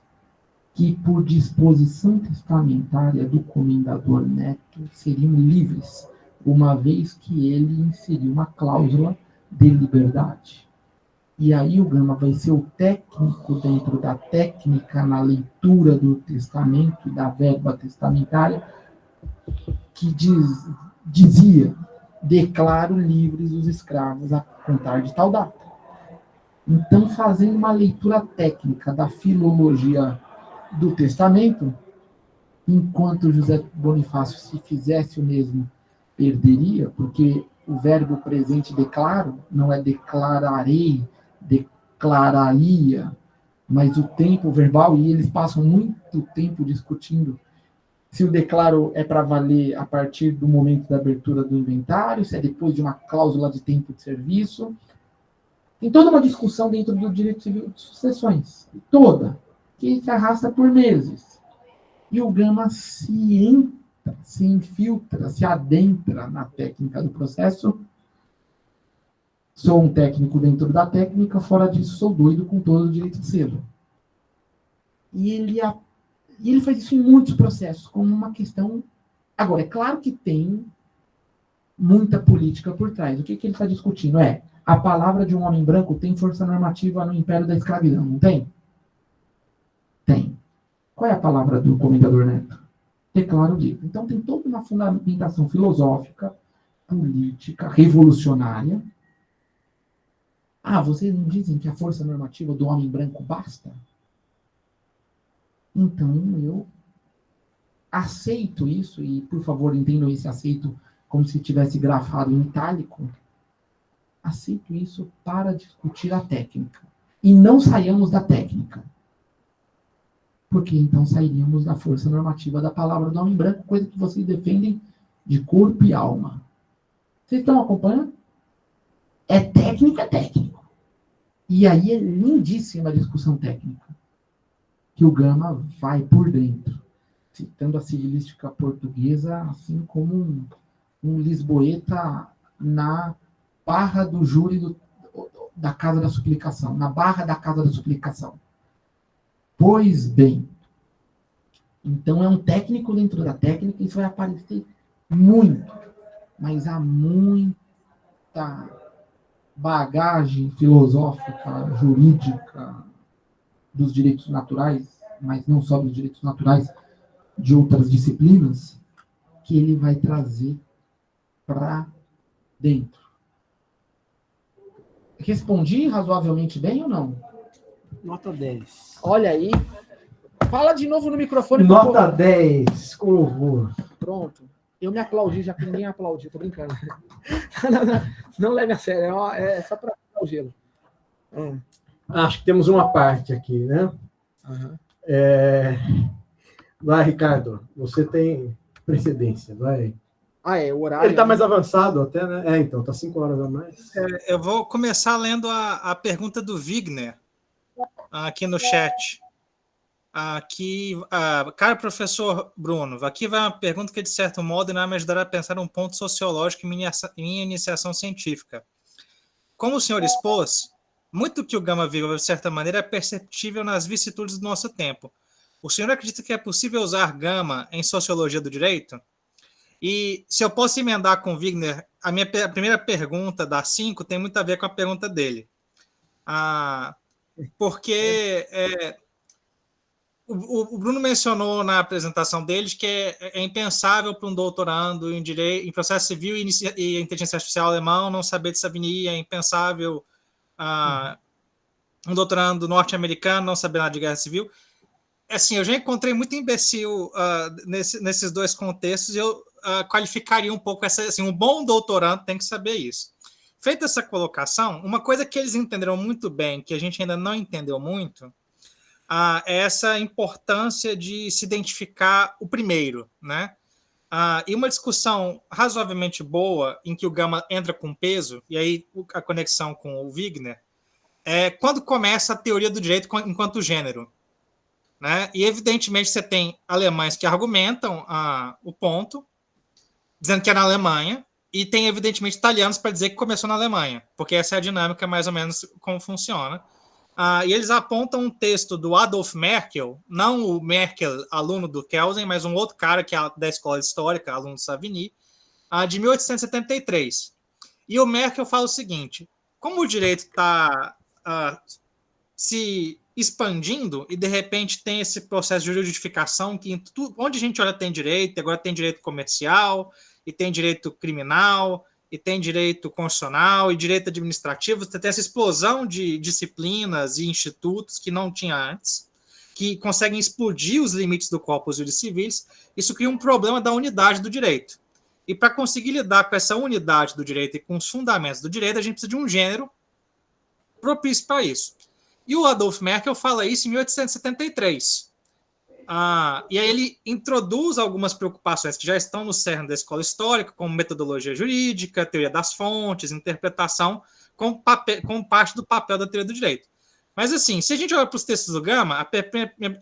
que, por disposição testamentária do comendador Neto, seriam livres, uma vez que ele inseriu uma cláusula de liberdade. E aí o Gama vai ser o técnico dentro da técnica na leitura do testamento e da verba testamentária que dizia, declaro livres os escravos a contar de tal data. Então, fazendo uma leitura técnica da filologia do testamento, enquanto José Bonifácio, se fizesse o mesmo, perderia, porque o verbo presente declaro não é declararei, declararia, mas o tempo verbal, e eles passam muito tempo discutindo se o declaro é para valer a partir do momento da abertura do inventário, se é depois de uma cláusula de tempo de serviço. Tem toda uma discussão dentro do direito civil de sucessões, toda, que se arrasta por meses. E o Gama se infiltra, se adentra na técnica do processo. Sou um técnico dentro da técnica, fora disso sou doido com todo o direito de ser. E ele faz isso em muitos processos, como uma questão... Agora, é claro que tem muita política por trás. O que ele está discutindo é: a palavra de um homem branco tem força normativa no império da escravidão, não tem? Tem. Qual é a palavra do Comendador Neto? Declaro livre. Então tem toda uma fundamentação filosófica, política, revolucionária. Ah, vocês não dizem que a força normativa do homem branco basta? Então eu aceito isso, e por favor entendam esse aceito como se tivesse grafado em itálico. Aceito isso para discutir a técnica. E não saiamos da técnica. Porque então sairíamos da força normativa da palavra do homem branco, coisa que vocês defendem de corpo e alma. Vocês estão acompanhando? É técnica, é técnico. E aí é lindíssima a discussão técnica, que o Gama vai por dentro, citando a civilística portuguesa, assim como um lisboeta na barra do júri da Casa da Suplicação, na barra da Casa da Suplicação. Pois bem, então é um técnico dentro da técnica, isso vai aparecer muito, mas há muita bagagem filosófica, jurídica dos direitos naturais, mas não só dos direitos naturais, de outras disciplinas, que ele vai trazer para dentro. Respondi razoavelmente bem ou não? Nota 10. Não. Olha aí. Fala de novo no microfone. Nota 10, com louvor. Pronto. Eu me aplaudi, já que ninguém aplaudiu. Tô brincando. Não leve a sério. É só para aplaudir. Acho que temos uma parte aqui, né? Uhum. Vai, Ricardo. Você tem precedência. Vai. O horário... Ele está mais avançado até, né? Então, está 5 horas a mais. Eu vou começar lendo a pergunta do Wigner aqui no chat. Cara, professor Bruno, aqui vai uma pergunta que, de certo modo, irá me ajudar a pensar um ponto sociológico em minha iniciação científica. Como o senhor expôs, muito do que o Gama vive, de certa maneira, é perceptível nas vicissitudes do nosso tempo. O senhor acredita que é possível usar Gama em sociologia do direito? E se eu posso emendar com o Wigner, a primeira pergunta das 5 tem muito a ver com a pergunta dele. Porque o Bruno mencionou na apresentação deles que é impensável para um doutorando em direito, em processo civil e inteligência artificial alemão não saber de Savigny, é impensável um doutorando norte-americano não saber nada de guerra civil. Assim, eu já encontrei muito imbecil nesses dois contextos e eu qualificaria um pouco assim, um bom doutorando tem que saber isso. Feita essa colocação, uma coisa que eles entenderam muito bem, que a gente ainda não entendeu muito, é essa importância de se identificar o primeiro, né? E uma discussão razoavelmente boa, em que o Gama entra com peso, e aí a conexão com o Wigner, é quando começa a teoria do direito enquanto gênero. Né? E, evidentemente, você tem alemães que argumentam o ponto, dizendo que é na Alemanha, e tem, evidentemente, italianos para dizer que começou na Alemanha, porque essa é a dinâmica, mais ou menos, como funciona. E eles apontam um texto do Adolf Merkel, não o Merkel, aluno do Kelsen, mas um outro cara que é da escola histórica, aluno do Savigny, de 1873. E o Merkel fala o seguinte: como o direito está se expandindo e, de repente, tem esse processo de juridificação que onde a gente olha tem direito, agora tem direito comercial, e tem direito criminal, e tem direito constitucional, e direito administrativo, você tem essa explosão de disciplinas e institutos que não tinha antes, que conseguem explodir os limites do corpus juris civis. Isso cria um problema da unidade do direito. E para conseguir lidar com essa unidade do direito e com os fundamentos do direito, a gente precisa de um gênero propício para isso. E o Adolf Merkel fala isso em 1873. E aí ele introduz algumas preocupações que já estão no cerne da escola histórica, como metodologia jurídica, teoria das fontes, interpretação, como parte do papel da teoria do direito. Mas, assim, se a gente olha para os textos do Gama, a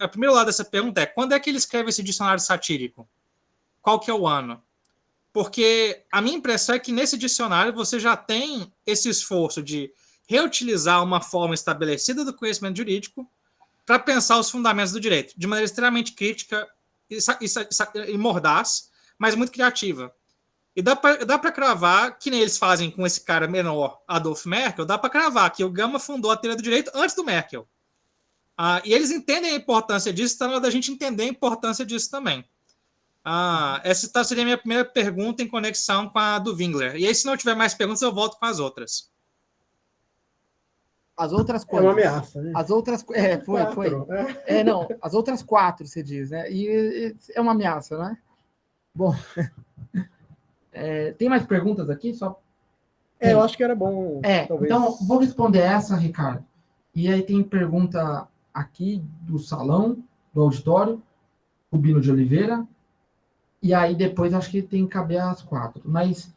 primeiro lado dessa pergunta é: quando é que ele escreve esse dicionário satírico? Qual que é o ano? Porque a minha impressão é que nesse dicionário você já tem esse esforço de reutilizar uma forma estabelecida do conhecimento jurídico para pensar os fundamentos do direito, de maneira extremamente crítica e mordaz, mas muito criativa. E dá para cravar, que nem eles fazem com esse cara menor, Adolf Merkel, dá para cravar que o Gama fundou a teoria do direito antes do Merkel. E eles entendem a importância disso, está na hora da gente entender a importância disso também. Essa seria a minha primeira pergunta em conexão com a do Wingler. E aí, se não tiver mais perguntas, eu volto com as outras. As outras É coisas. uma ameaça, né? As outras... foi. Não, as outras 4, você diz, né? E é uma ameaça, né? Bom... tem mais perguntas aqui? Eu acho que era bom. Talvez... Então, vou responder essa, Ricardo. E aí tem pergunta aqui do salão, do auditório, Rubino de Oliveira. E aí depois acho que tem que caber as 4. Mas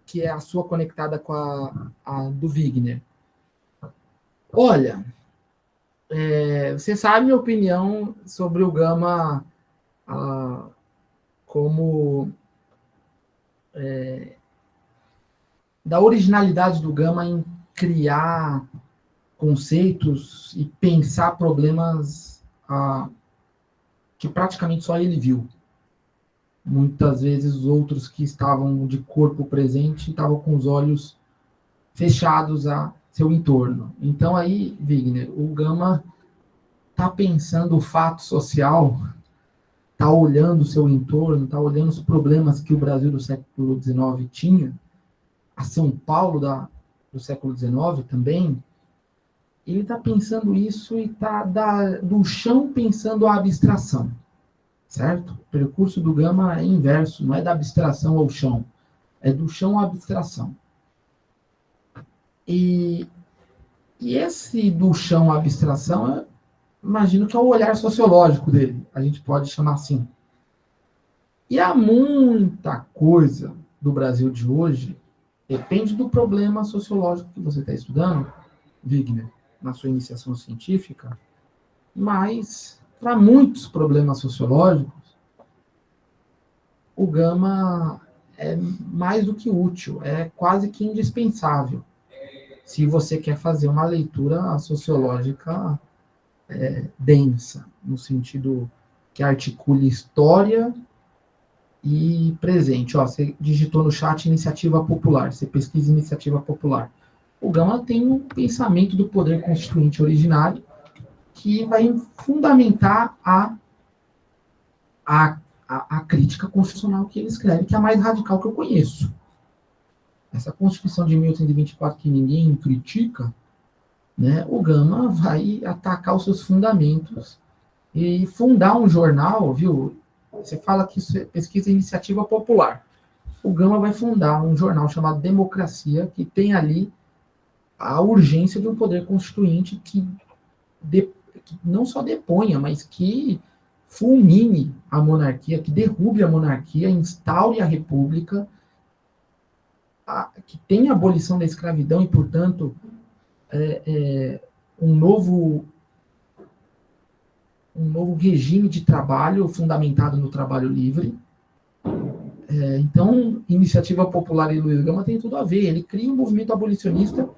que é a sua conectada com a do Wigner. Olha, você sabe minha opinião sobre o Gama como da originalidade do Gama em criar conceitos e pensar problemas que praticamente só ele viu. Muitas vezes os outros que estavam de corpo presente estavam com os olhos fechados a seu entorno. Então aí, Wigner, o Gama está pensando o fato social, está olhando o seu entorno, está olhando os problemas que o Brasil do século XIX tinha, a São Paulo do século XIX também. Ele está pensando isso e está do chão pensando a abstração, certo? O percurso do Gama é inverso, não é da abstração ao chão, é do chão à abstração. E esse do chão à abstração, imagino que é o olhar sociológico dele, a gente pode chamar assim. E há muita coisa do Brasil de hoje, depende do problema sociológico que você está estudando, Wigner, na sua iniciação científica, mas para muitos problemas sociológicos, o Gama é mais do que útil, é quase que indispensável, se você quer fazer uma leitura sociológica densa, no sentido que articule história e presente. Você digitou no chat iniciativa popular, você pesquisa iniciativa popular. O Gama tem um pensamento do poder constituinte originário que vai fundamentar a crítica constitucional que ele escreve, que é a mais radical que eu conheço. Essa Constituição de 1824 que ninguém critica, né, o Gama vai atacar os seus fundamentos e fundar um jornal, viu? Você fala que isso é pesquisa iniciativa popular. O Gama vai fundar um jornal chamado Democracia, que tem ali a urgência de um poder constituinte que não só deponha, mas que fulmine a monarquia, que derrube a monarquia, instaure a república, que tenha a abolição da escravidão e, portanto, um novo regime de trabalho fundamentado no trabalho livre. Então, Iniciativa Popular e Luiz Gama tem tudo a ver. Ele cria um movimento abolicionista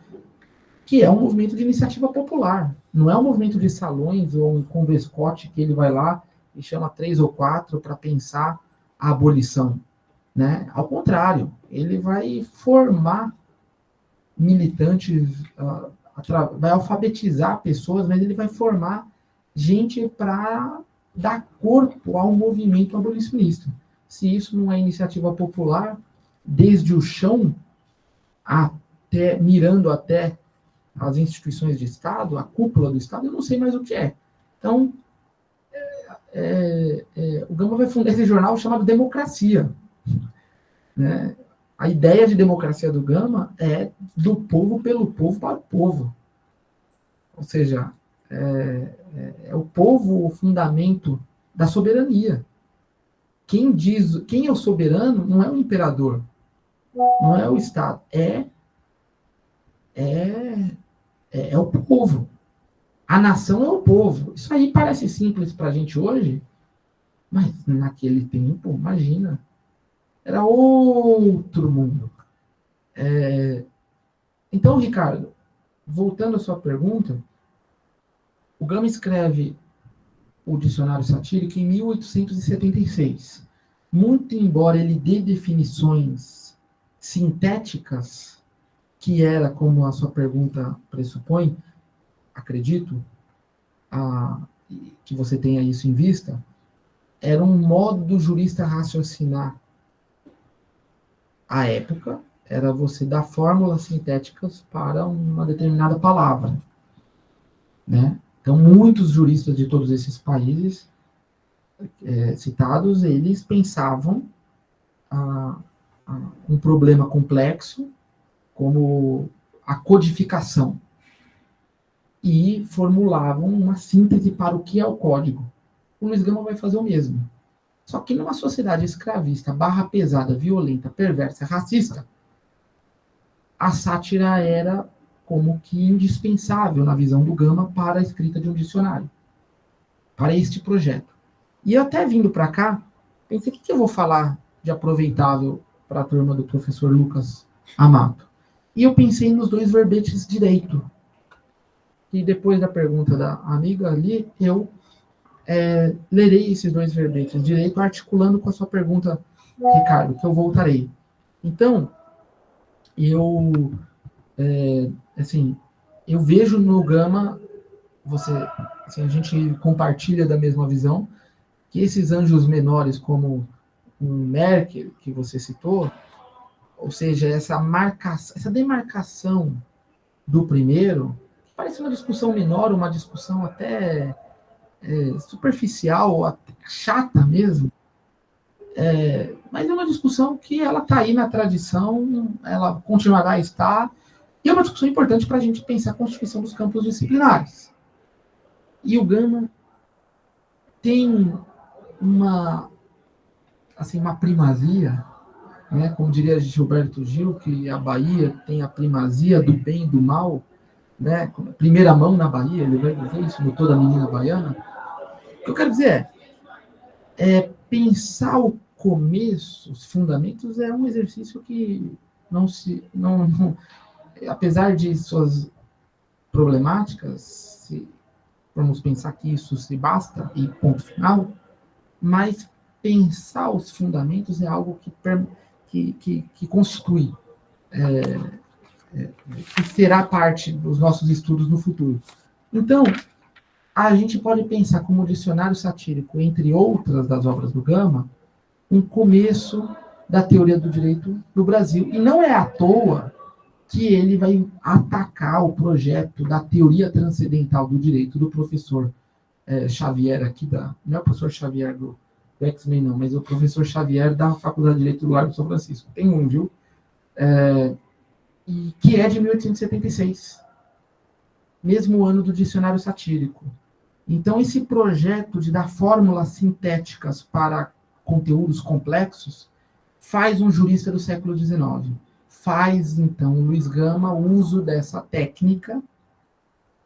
que é um movimento de iniciativa popular. Não é um movimento de salões ou um convescote que ele vai lá e chama 3 ou 4 para pensar a abolição, né? Ao contrário, ele vai formar militantes, vai alfabetizar pessoas, mas ele vai formar gente para dar corpo ao movimento abolicionista. Se isso não é iniciativa popular, desde o chão, mirando até as instituições de Estado, a cúpula do Estado, eu não sei mais o que é. Então, o Gama vai fundar esse jornal chamado Democracia. Né? A ideia de democracia do Gama é do povo, pelo povo, para o povo. Ou seja, é o povo o fundamento da soberania. Quem é o soberano não é o imperador, não é o Estado, é é o povo. A nação é o povo. Isso aí parece simples para a gente hoje, mas naquele tempo, imagina, era outro mundo. Então, Ricardo, voltando à sua pergunta, o Gama escreve o dicionário satírico em 1876. Muito embora ele dê definições sintéticas, que era, como a sua pergunta pressupõe, acredito, que você tenha isso em vista, era um modo do jurista raciocinar à época, era você dar fórmulas sintéticas para uma determinada palavra, né? Então, muitos juristas de todos esses países citados, eles pensavam um problema complexo como a codificação e formulavam uma síntese para o que é o código. O Luiz Gama vai fazer o mesmo. Só que numa sociedade escravista, barra pesada, violenta, perversa, racista, a sátira era como que indispensável na visão do Gama para a escrita de um dicionário, para este projeto. E até vindo para cá, pensei, o que eu vou falar de aproveitável para a turma do professor Lucas Amato? E eu pensei nos 2 verbetes direito. E depois da pergunta da amiga ali, eu lerei esses 2 verbetes direito, articulando com a sua pergunta, Ricardo, que eu voltarei. Então, eu vejo no Gama, a gente compartilha da mesma visão, que esses anjos menores, como o Merkel, que você citou, ou seja, essa demarcação do primeiro, parece uma discussão menor, uma discussão até superficial, até chata mesmo, mas é uma discussão que ela está aí na tradição, ela continuará a estar, e é uma discussão importante para a gente pensar a constituição dos campos disciplinares. E o Gama tem uma primazia, né, como diria Gilberto Gil, que a Bahia tem a primazia do bem e do mal, né, primeira mão na Bahia, ele vai dizer isso no Toda Menina Baiana. O que eu quero dizer pensar o começo, os fundamentos, é um exercício que apesar de suas problemáticas, vamos pensar que isso se basta e ponto final, mas pensar os fundamentos é algo que constitui, que será parte dos nossos estudos no futuro. Então, a gente pode pensar como dicionário satírico, entre outras das obras do Gama, um começo da teoria do direito no Brasil. E não é à toa que ele vai atacar o projeto da teoria transcendental do direito do professor Xavier, não é o professor Xavier do X-Men, não, mas é o professor Xavier da Faculdade de Direito do Largo de São Francisco. Tem um, viu? E que é de 1876, mesmo ano do dicionário satírico. Então, esse projeto de dar fórmulas sintéticas para conteúdos complexos faz um jurista do século XIX. Faz, então, Luiz Gama uso dessa técnica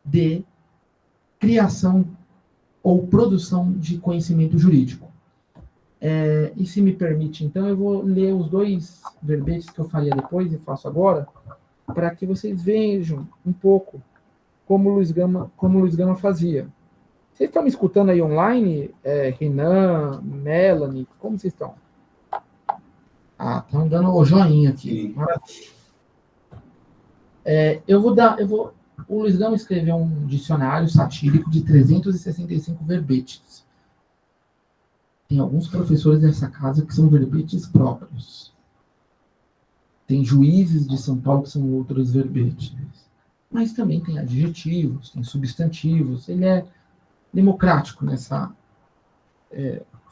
de criação ou produção de conhecimento jurídico. E se me permite, então, eu vou ler os 2 verbetes que eu faria depois e faço agora, para que vocês vejam um pouco como Luiz Gama fazia. Vocês estão me escutando aí online? Renan, Melanie, como vocês estão? Estão dando o joinha aqui. O Luiz Gama escreveu um dicionário satírico de 365 verbetes. Tem alguns professores dessa casa que são verbetes próprios. Tem juízes de São Paulo que são outros verbetes. Mas também tem adjetivos, tem substantivos. Ele é democrático nessa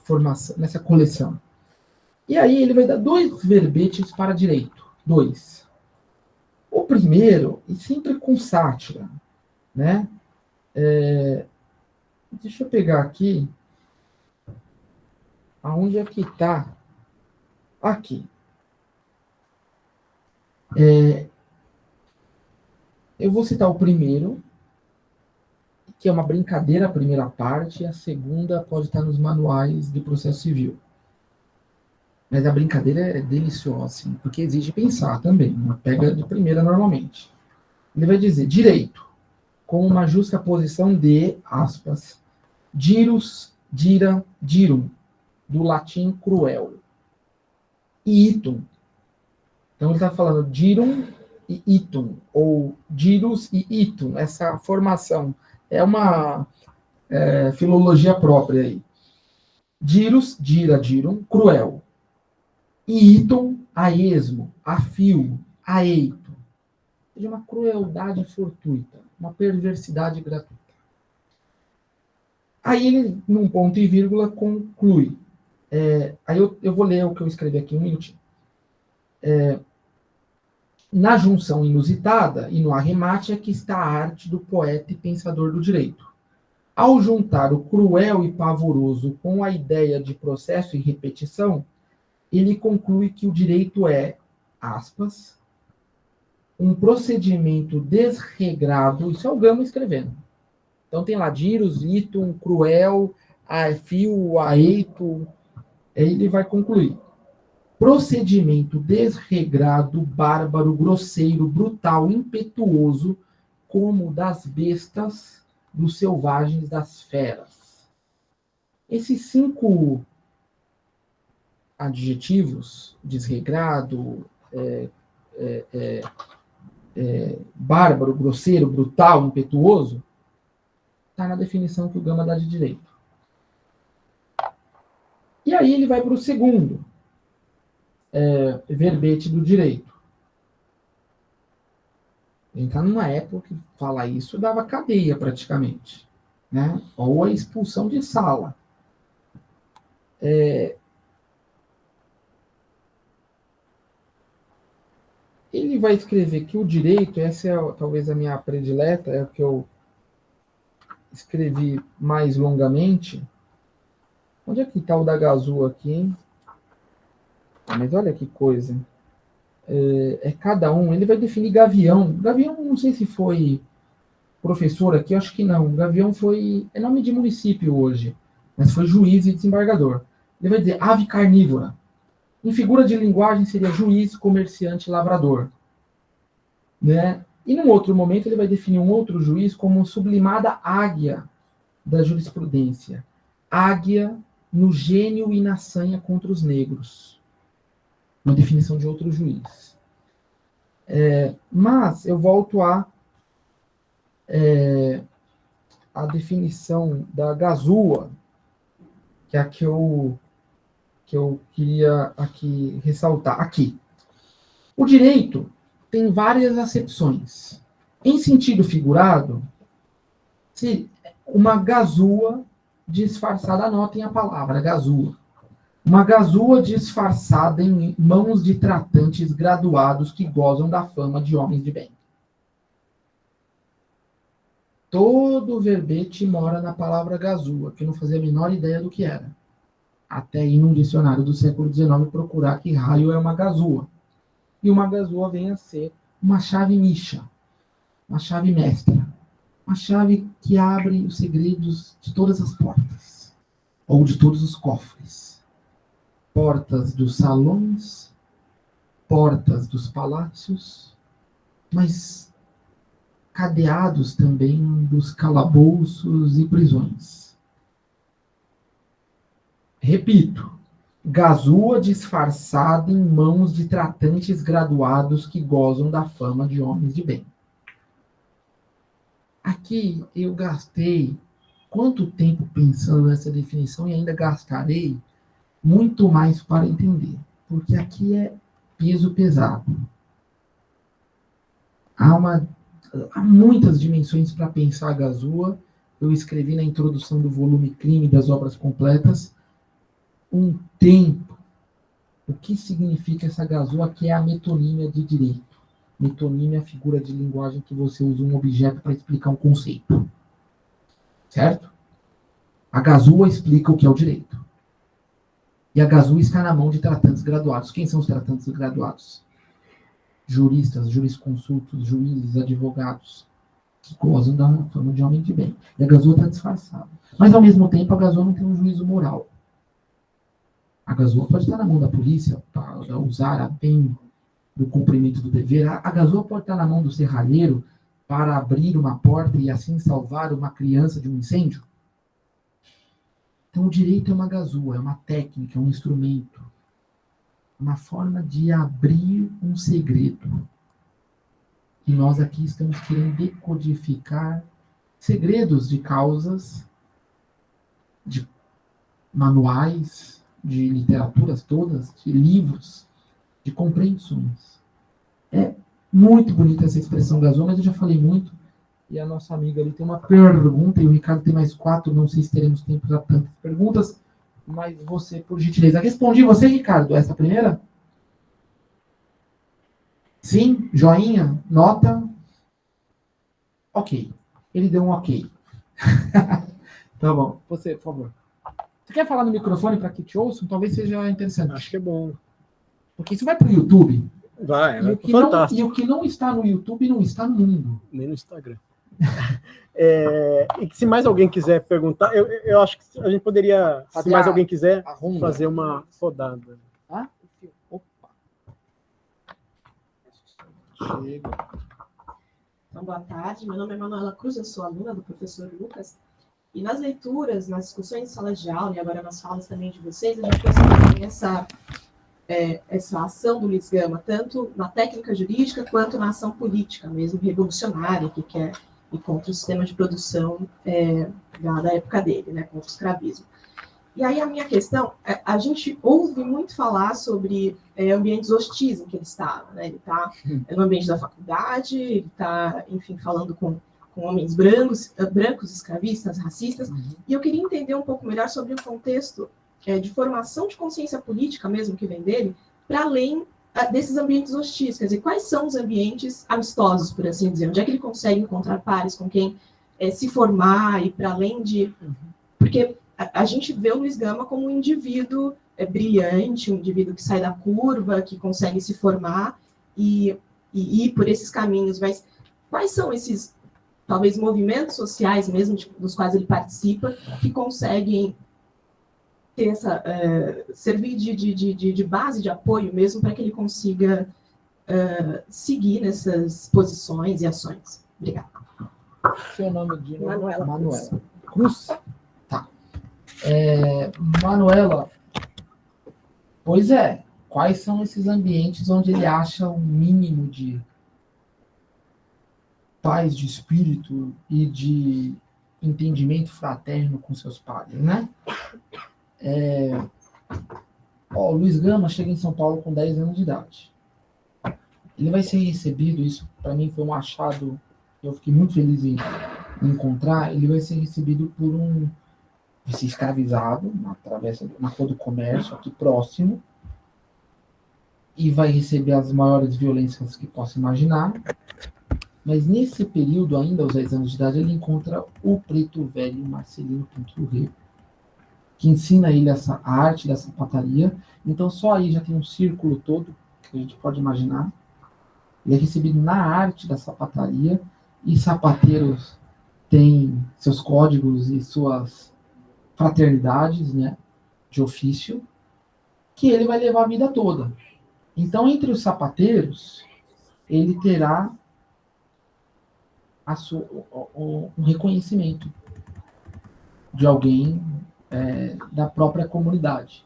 formação, nessa coleção. E aí ele vai dar 2 verbetes para direito. 2. O primeiro, e sempre com sátira, né? Deixa eu pegar aqui. Aonde é que está? Aqui. Eu vou citar o primeiro, que é uma brincadeira, a primeira parte, e a segunda pode estar nos manuais de processo civil. Mas a brincadeira é deliciosa, assim, porque exige pensar também, não pega de primeira normalmente. Ele vai dizer, direito, com uma justa posição de, aspas, dirus, dira, dirum, do latim cruel, e itum. Então ele está falando dirum e itum, ou dirus e itum, essa formação. É uma filologia própria aí. Dirus, dira, dirum, cruel. E itum, a esmo, a fio, a eito. Ou seja, uma crueldade fortuita, uma perversidade gratuita. Aí ele, num ponto e vírgula, conclui. Aí eu vou ler o que eu escrevi aqui um minutinho. Na junção inusitada e no arremate é que está a arte do poeta e pensador do direito. Ao juntar o cruel e pavoroso com a ideia de processo e repetição, ele conclui que o direito é, aspas, um procedimento desregrado, isso é o Gama escrevendo. Então tem lá dirus, itum, cruel, fio, aeito, aí ele vai concluir. Procedimento desregrado, bárbaro, grosseiro, brutal, impetuoso, como das bestas, dos selvagens, das feras. Esses 5 adjetivos, desregrado, bárbaro, grosseiro, brutal, impetuoso, está na definição que o Gama dá de direito. E aí ele vai para o segundo verbete do direito. A gente está numa época que falar isso dava cadeia praticamente, né? Ou a expulsão de sala. Ele vai escrever que o direito, essa é talvez a minha predileta, é o que eu escrevi mais longamente. Onde é que está o da Gazua aqui, hein? Mas olha que coisa. Cada um, ele vai definir Gavião. Gavião, não sei se foi professor aqui, acho que não. Gavião é nome de município hoje, mas foi juiz e desembargador. Ele vai dizer ave carnívora. Em figura de linguagem seria juiz, comerciante, lavrador. Né? E num outro momento ele vai definir um outro juiz como sublimada águia da jurisprudência. Águia no gênio e na sanha contra os negros. Uma definição de outro juiz. Mas eu volto a definição da Gazua, que é a que eu queria aqui ressaltar. Aqui. O direito tem várias acepções. Em sentido figurado, se uma gazua disfarçada, anotem a palavra, gazua. Uma gazua disfarçada em mãos de tratantes graduados que gozam da fama de homens de bem. Todo verbete mora na palavra gazua, que eu não fazia a menor ideia do que era. Até ir num dicionário do século XIX procurar que raio é uma gazua. E uma gazua vem a ser uma chave micha, uma chave mestra, uma chave que abre os segredos de todas as portas, ou de todos os cofres. Portas dos salões, portas dos palácios, mas cadeados também dos calabouços e prisões. Repito, gazua disfarçada em mãos de tratantes graduados que gozam da fama de homens de bem. Aqui eu gastei quanto tempo pensando nessa definição e ainda gastarei muito mais para entender, porque aqui é peso pesado. Há muitas dimensões para pensar a gazua. Eu escrevi na introdução do volume Crime das Obras Completas um tempo. O que significa essa gazua, que é a metonímia de direito? Metonímia é a figura de linguagem que você usa um objeto para explicar um conceito. Certo? A gazua explica o que é o direito. E a gazua está na mão de tratantes graduados. Quem são os tratantes graduados? juristas, jurisconsultos, juízes, advogados, que gozam da fama de homem de bem. E a Gazô está disfarçada. Mas, ao mesmo tempo, a Gazô não tem um juízo moral. A Gazô pode estar na mão da polícia para usar a bem do cumprimento do dever. A Gazô pode estar na mão do serralheiro para abrir uma porta e assim salvar uma criança de um incêndio. Então, o direito é uma Gazô, é uma técnica, é um instrumento. Uma forma de abrir um segredo. E nós aqui estamos querendo decodificar segredos de causas, de manuais, de literaturas todas, de livros, de compreensões. É muito bonita essa expressão Gazô, mas eu já falei muito. E a nossa amiga ali tem uma pergunta, e o Ricardo tem mais 4, não sei se teremos tempo para tantas perguntas, mas você, por gentileza, respondi você, Ricardo, essa primeira? Sim? Joinha? Nota? Ok. Ele deu um ok. Tá bom. Você, por favor. Você quer falar no microfone para que te ouçam? Talvez seja interessante. Acho que é bom. Porque isso vai para o YouTube. Vai, E é o que fantástico. E o que não está no YouTube não está no mundo. Nem no Instagram. E que se mais alguém quiser perguntar, eu acho que a gente poderia, se mais alguém quiser, fazer uma rodada. Ah? Opa. Chega. Então, boa tarde. Meu nome é Manuela Cruz, eu sou aluna do professor Lucas. E nas leituras, nas discussões de sala de aula, e agora nas falas também de vocês, a gente percebe essa ação do Luiz Gama, tanto na técnica jurídica quanto na ação política, mesmo revolucionária, que quer ir contra o sistema de produção da época dele, né, contra o escravismo. E aí a minha questão, a gente ouve muito falar sobre ambientes hostis em que ele estava, né? Ele está no ambiente da faculdade, ele está, enfim, falando com homens brancos, escravistas, racistas, e eu queria entender um pouco melhor sobre o contexto de formação de consciência política mesmo que vem dele, para além desses ambientes hostis, quer dizer, quais são os ambientes amistosos, por assim dizer, onde é que ele consegue encontrar pares com quem se formar e para além de... Porque a gente vê o Luiz Gama como um indivíduo brilhante, um indivíduo que sai da curva, que consegue se formar e ir por esses caminhos, mas quais são esses, talvez, movimentos sociais mesmo, dos quais ele participa, que conseguem ter servir de base de apoio mesmo para que ele consiga seguir nessas posições e ações. Obrigada. Seu nome de novo? Manuela Cruz. Tá. Manuela, pois é, quais são esses ambientes onde ele acha um mínimo de paz de espírito e de entendimento fraterno com seus pares, né? O Luiz Gama chega em São Paulo com 10 anos de idade. Ele vai ser recebido, isso para mim foi um achado, eu fiquei muito feliz em encontrar, ele vai ser recebido por vai ser escravizado na Rua do Comércio, aqui próximo, e vai receber as maiores violências que possa imaginar. Mas nesse período, ainda aos 10 anos de idade, ele encontra o preto velho Marcelino Pinto do Rego, que ensina ele a arte da sapataria. Então só aí já tem um círculo todo que a gente pode imaginar. Ele é recebido na arte da sapataria, e sapateiros têm seus códigos e suas fraternidades, né, de ofício, que ele vai levar a vida toda. Então, entre os sapateiros, ele terá um reconhecimento de alguém da própria comunidade.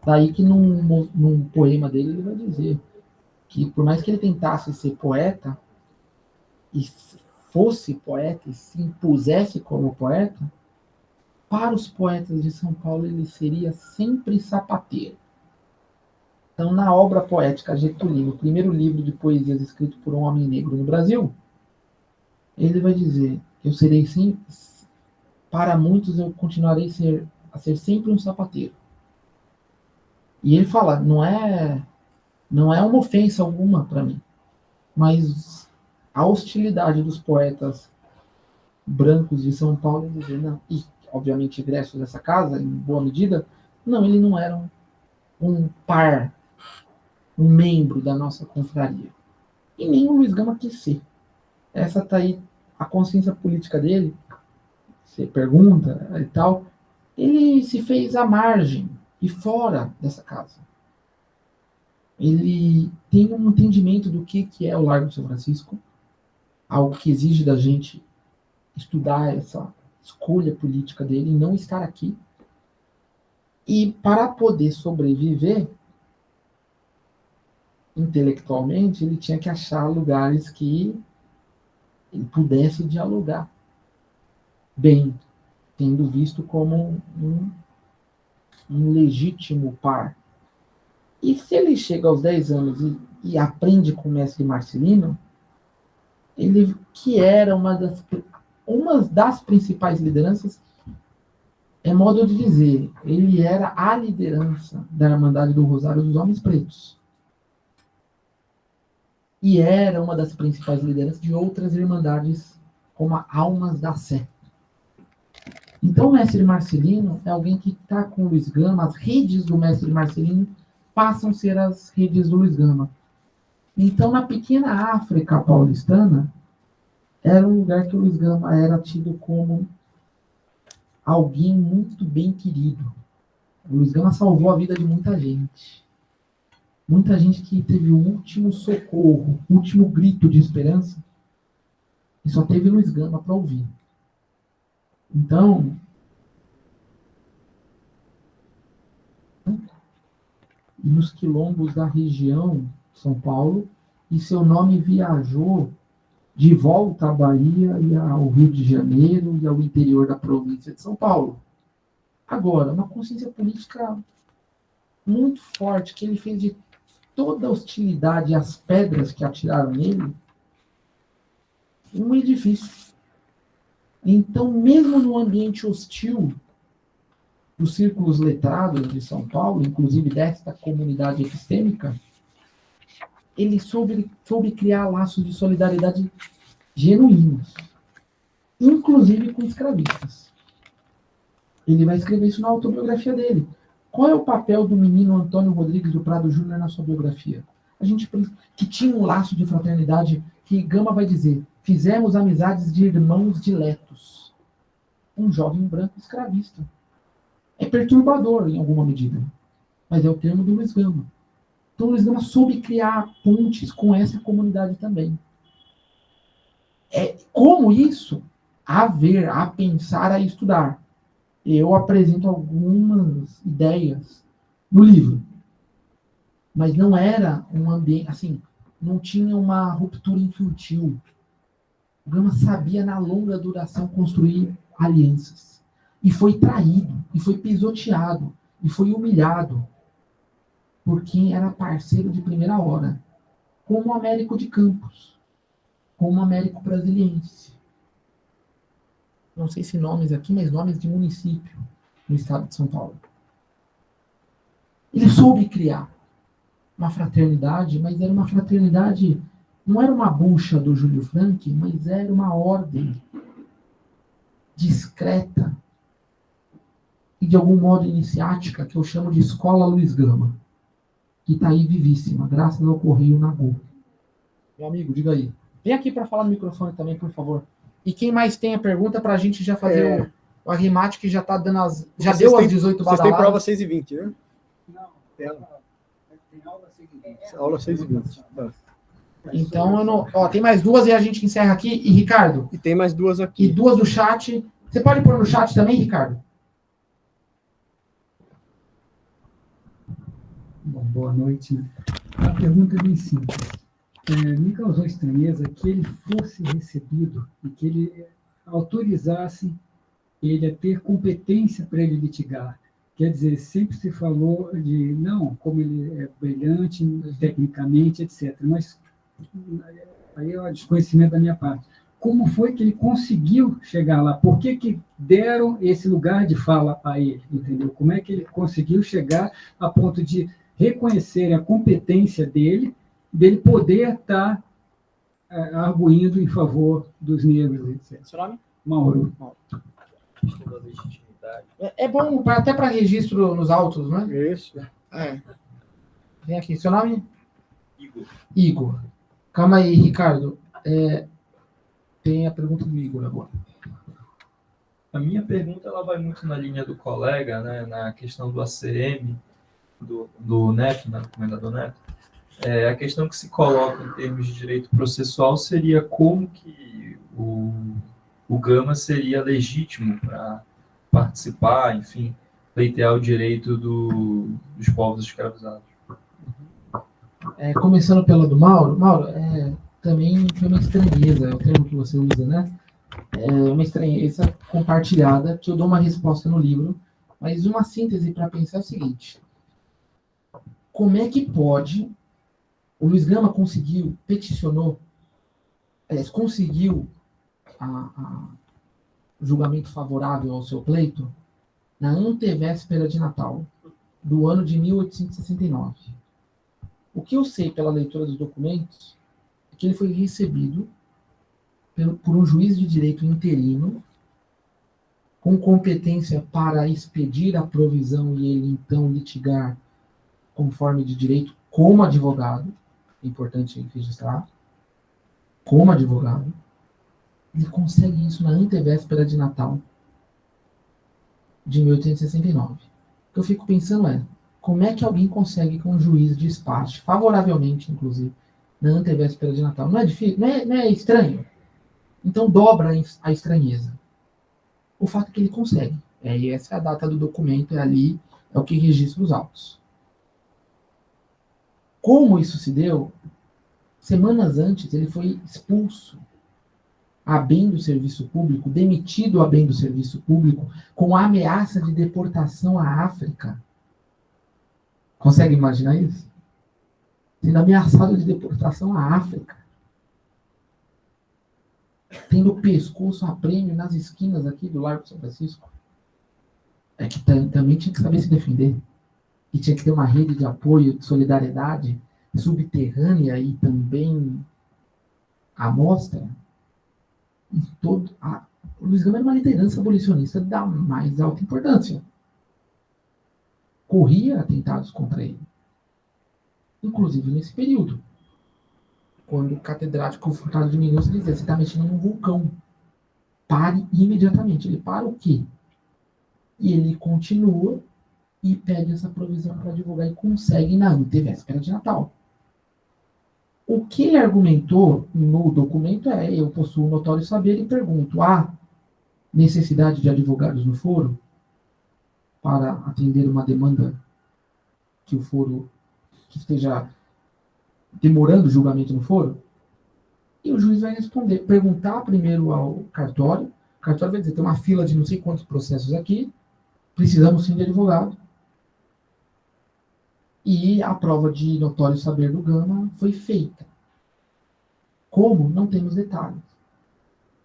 Daí que num poema dele ele vai dizer que por mais que ele tentasse ser poeta, e fosse poeta, e se impusesse como poeta, para os poetas de São Paulo ele seria sempre sapateiro. Então, na obra poética Getulino, o primeiro livro de poesias escrito por um homem negro no Brasil, ele vai dizer: eu serei sempre, para muitos eu continuarei a ser sempre um sapateiro. E ele fala, não é uma ofensa alguma para mim, mas a hostilidade dos poetas brancos de São Paulo em dizer, não, e obviamente egressos dessa casa, em boa medida, não, ele não era um par, um membro da nossa confraria. E nem o Luiz Gama quis ser. Essa tá aí a consciência política dele. Você pergunta e tal. Ele se fez à margem e fora dessa casa. Ele tem um entendimento do que é o Largo de São Francisco, algo que exige da gente estudar essa escolha política dele e não estar aqui. E para poder sobreviver intelectualmente, ele tinha que achar lugares que ele pudesse dialogar bem, tendo visto como um legítimo par. E se ele chega aos 10 anos e aprende com o mestre Marcelino, ele, que era uma das principais lideranças, é modo de dizer, ele era a liderança da Irmandade do Rosário dos Homens Pretos. E era uma das principais lideranças de outras irmandades, como a Almas da Sé. Então, o mestre Marcelino é alguém que está com o Luiz Gama, as redes do mestre Marcelino passam a ser as redes do Luiz Gama. Então, na pequena África paulistana, era um lugar que o Luiz Gama era tido como alguém muito bem querido. O Luiz Gama salvou a vida de muita gente. Muita gente que teve o último socorro, o último grito de esperança, e só teve Luiz Gama para ouvir. Então, nos quilombos da região de São Paulo, e seu nome viajou de volta à Bahia e ao Rio de Janeiro e ao interior da província de São Paulo. Agora, uma consciência política muito forte, que ele fez de toda a hostilidade e as pedras que atiraram nele um edifício. Então, mesmo no ambiente hostil dos círculos letrados de São Paulo, inclusive desta comunidade epistêmica, ele soube criar laços de solidariedade genuínos, inclusive com escravistas. Ele vai escrever isso na autobiografia dele. Qual é o papel do menino Antônio Rodrigues do Prado Júnior na sua biografia? A gente que tinha um laço de fraternidade que Gama vai dizer, fizemos amizades de irmãos diletos. Um jovem branco escravista. É perturbador em alguma medida, mas é o termo do Luiz Gama. Então o Luiz Gama soube criar pontes com essa comunidade também. Como isso? A ver, a pensar, a estudar. Eu apresento algumas ideias no livro, mas não era um ambiente, assim, não tinha uma ruptura infantil. O Gama sabia, na longa duração, construir alianças. E foi traído, e foi pisoteado, e foi humilhado por quem era parceiro de primeira hora, como o Américo de Campos, como o Américo Brasiliense. Não sei se nomes aqui, mas nomes de município no estado de São Paulo. Ele soube criar uma fraternidade, mas era uma fraternidade, não era uma bucha do Júlio Frank, mas era uma ordem discreta e de algum modo iniciática, que eu chamo de Escola Luiz Gama, que está aí vivíssima, graças ao Correio Nagu. Meu amigo, diga aí. Vem aqui para falar no microfone também, por favor. E quem mais tem a pergunta para a gente já fazer o arremate, que já está dando as... Já deu as 18 badaladas. Vocês têm prova 6h20, né? Não. Tem aula 6h20. Aula 6h20. Tá. Então, eu não... tem mais duas e a gente encerra aqui. E, Ricardo? E tem mais duas aqui. E duas do chat. Você pode pôr no chat também, Ricardo? Bom, boa noite. A pergunta é bem simples. Me causou estranheza que ele fosse recebido e que ele autorizasse ele a ter competência para ele litigar. Quer dizer, sempre se falou de, não, como ele é brilhante tecnicamente, etc. Mas aí é o desconhecimento da minha parte. Como foi que ele conseguiu chegar lá? Por que deram esse lugar de fala a ele? Entendeu? Como é que ele conseguiu chegar a ponto de reconhecer a competência dele poder estar arguindo em favor dos negros, etc. Seu nome? Mauro. É bom até para registro nos autos, né? Isso. Vem aqui. Seu nome? Igor. Calma aí, Ricardo. Tem a pergunta do Igor agora. A minha pergunta ela vai muito na linha do colega, né, na questão do ACM, do Neto, né, do comendador Neto. A questão que se coloca em termos de direito processual seria como que o Gama seria legítimo para participar, enfim, pleitear o direito dos povos escravizados. Começando pela do Mauro. Mauro, também foi uma estranheza, é o termo que você usa, né? Uma estranheza compartilhada, que eu dou uma resposta no livro, mas uma síntese para pensar é o seguinte: como é que pode o Luiz Gama peticionou, conseguiu o julgamento favorável ao seu pleito na antevéspera de Natal do ano de 1869. O que eu sei pela leitura dos documentos é que ele foi recebido por um juiz de direito interino com competência para expedir a provisão e ele então litigar conforme de direito como advogado, é importante registrar, como advogado. Ele consegue isso na antevéspera de Natal de 1869. O que eu fico pensando como é que alguém consegue que um juiz despache, favoravelmente, inclusive, na antevéspera de Natal? Não é difícil? Não é estranho? Então dobra a estranheza. O fato é que ele consegue. E essa é a data do documento, ali, é o que registra os autos. Como isso se deu? Semanas antes, ele foi expulso a bem do serviço público, demitido a bem do serviço público, com a ameaça de deportação à África. Consegue imaginar isso? Sendo ameaçado de deportação à África. Tendo o pescoço a prêmio nas esquinas aqui do Largo de São Francisco. Que também tinha que saber se defender. E tinha que ter uma rede de apoio, de solidariedade subterrânea e também à mostra. O Luiz Gama era uma liderança abolicionista da mais alta importância. Corria atentados contra ele. Inclusive nesse período. Quando o catedrático Furtado de Mendonça dizia: você está mexendo num vulcão. Pare imediatamente. Ele para o quê? E ele continua e pede essa provisão para divulgar e consegue na antevéspera de Natal. O que ele argumentou no documento eu possuo um notório saber e pergunto: há necessidade de advogados no foro para atender uma demanda que o foro que esteja demorando o julgamento no foro? E o juiz vai responder, perguntar primeiro ao cartório. O cartório vai dizer: tem uma fila de não sei quantos processos aqui, precisamos sim de advogado. E a prova de notório saber do Gama foi feita. Como? Não temos detalhes.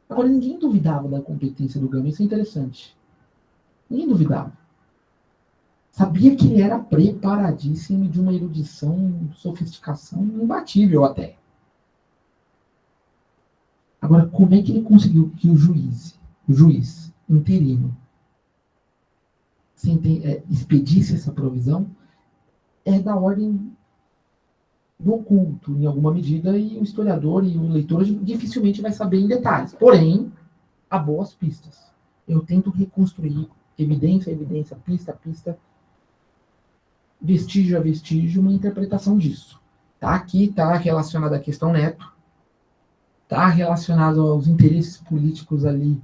Agora, ninguém duvidava da competência do Gama, isso é interessante. Ninguém duvidava. Sabia que ele era preparadíssimo, de uma erudição, sofisticação imbatível até. Agora, como é que ele conseguiu que o juiz interino, expedisse essa provisão? É da ordem do oculto, em alguma medida, e o historiador e o leitor dificilmente vai saber em detalhes. Porém, há boas pistas. Eu tento reconstruir evidência a evidência, pista a pista, vestígio a vestígio, uma interpretação disso. Aqui está relacionado à questão Neto, está relacionado aos interesses políticos ali,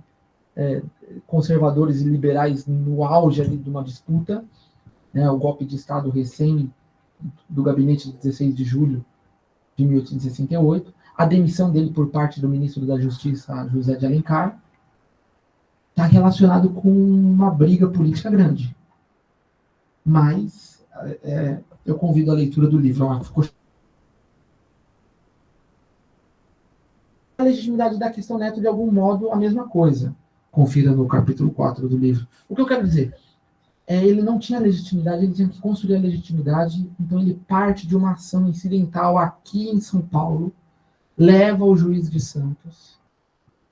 conservadores e liberais no auge ali de uma disputa, o golpe de Estado recém do gabinete de 16 de julho de 1868, a demissão dele por parte do ministro da Justiça, José de Alencar, está relacionado com uma briga política grande. Mas eu convido a leitura do livro. A legitimidade da questão Neto, de algum modo, a mesma coisa. Confira no capítulo 4 do livro. O que eu quero dizer? Ele não tinha legitimidade, ele tinha que construir a legitimidade, então ele parte de uma ação incidental aqui em São Paulo, leva ao juiz de Santos.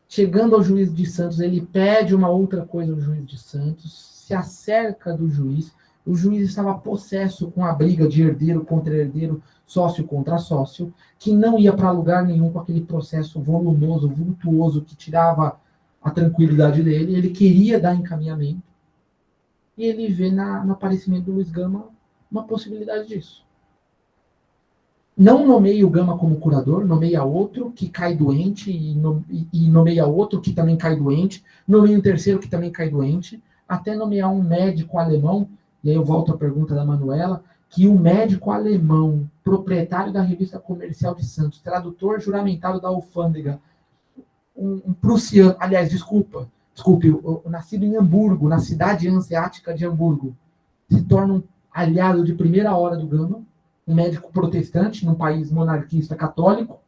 Chegando ao juiz de Santos, ele pede uma outra coisa ao juiz de Santos, se acerca do juiz, o juiz estava possesso com a briga de herdeiro contra herdeiro, sócio contra sócio, que não ia para lugar nenhum com aquele processo volumoso, vultuoso, que tirava a tranquilidade dele. Ele queria dar encaminhamento. E ele vê no aparecimento do Luiz Gama uma possibilidade disso. Não nomeia o Gama como curador, nomeia outro que cai doente e nomeia outro que também cai doente, nomeia um terceiro que também cai doente, até nomear um médico alemão, e aí eu volto à pergunta da Manuela, que o médico alemão, proprietário da Revista Comercial de Santos, tradutor juramentado da alfândega, um prussiano, aliás, desculpe, nascido em Hamburgo, na cidade hanseática de Hamburgo, se torna um aliado de primeira hora do Gama, um médico protestante num país monarquista católico,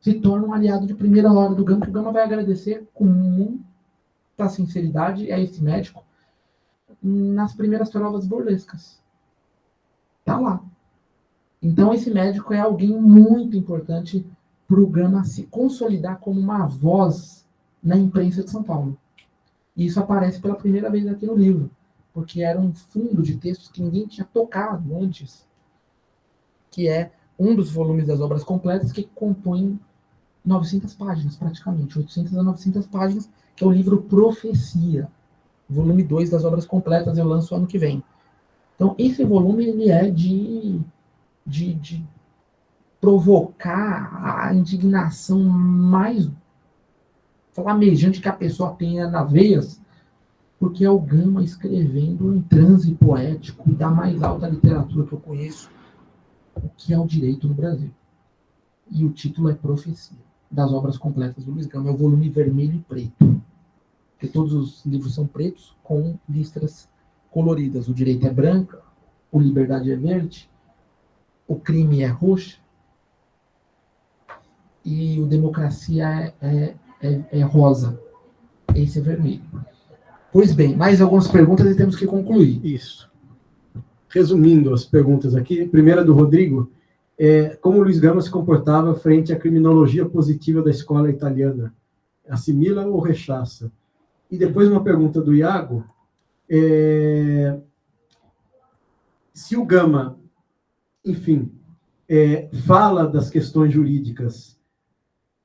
se torna um aliado de primeira hora do Gama, que o Gama vai agradecer com muita sinceridade a esse médico nas primeiras provas burlescas. Tá lá. Então, esse médico é alguém muito importante para o Gama se consolidar como uma voz na imprensa de São Paulo. E isso aparece pela primeira vez aqui no livro, porque era um fundo de textos que ninguém tinha tocado antes, que é um dos volumes das obras completas, que compõe 900 páginas, praticamente, 800 a 900 páginas, que é o livro Profecia, volume 2 das obras completas, eu lanço ano que vem. Então, esse volume ele é de provocar a indignação mais flamejante que a pessoa tenha nas veias, porque é o Gama escrevendo um transe poético da mais alta literatura que eu conheço, o que é o direito no Brasil. E o título é Profecia, das obras completas do Luiz Gama. É o volume vermelho e preto. Porque todos os livros são pretos, com listras coloridas. O direito é branca, o liberdade é verde, o crime é roxa, e o democracia é rosa. Esse é vermelho. Pois bem, mais algumas perguntas e temos que concluir. Isso. Resumindo as perguntas aqui, primeira do Rodrigo, como o Luiz Gama se comportava frente à criminologia positiva da escola italiana? Assimila ou rechaça? E depois uma pergunta do Iago, se o Gama, enfim, fala das questões jurídicas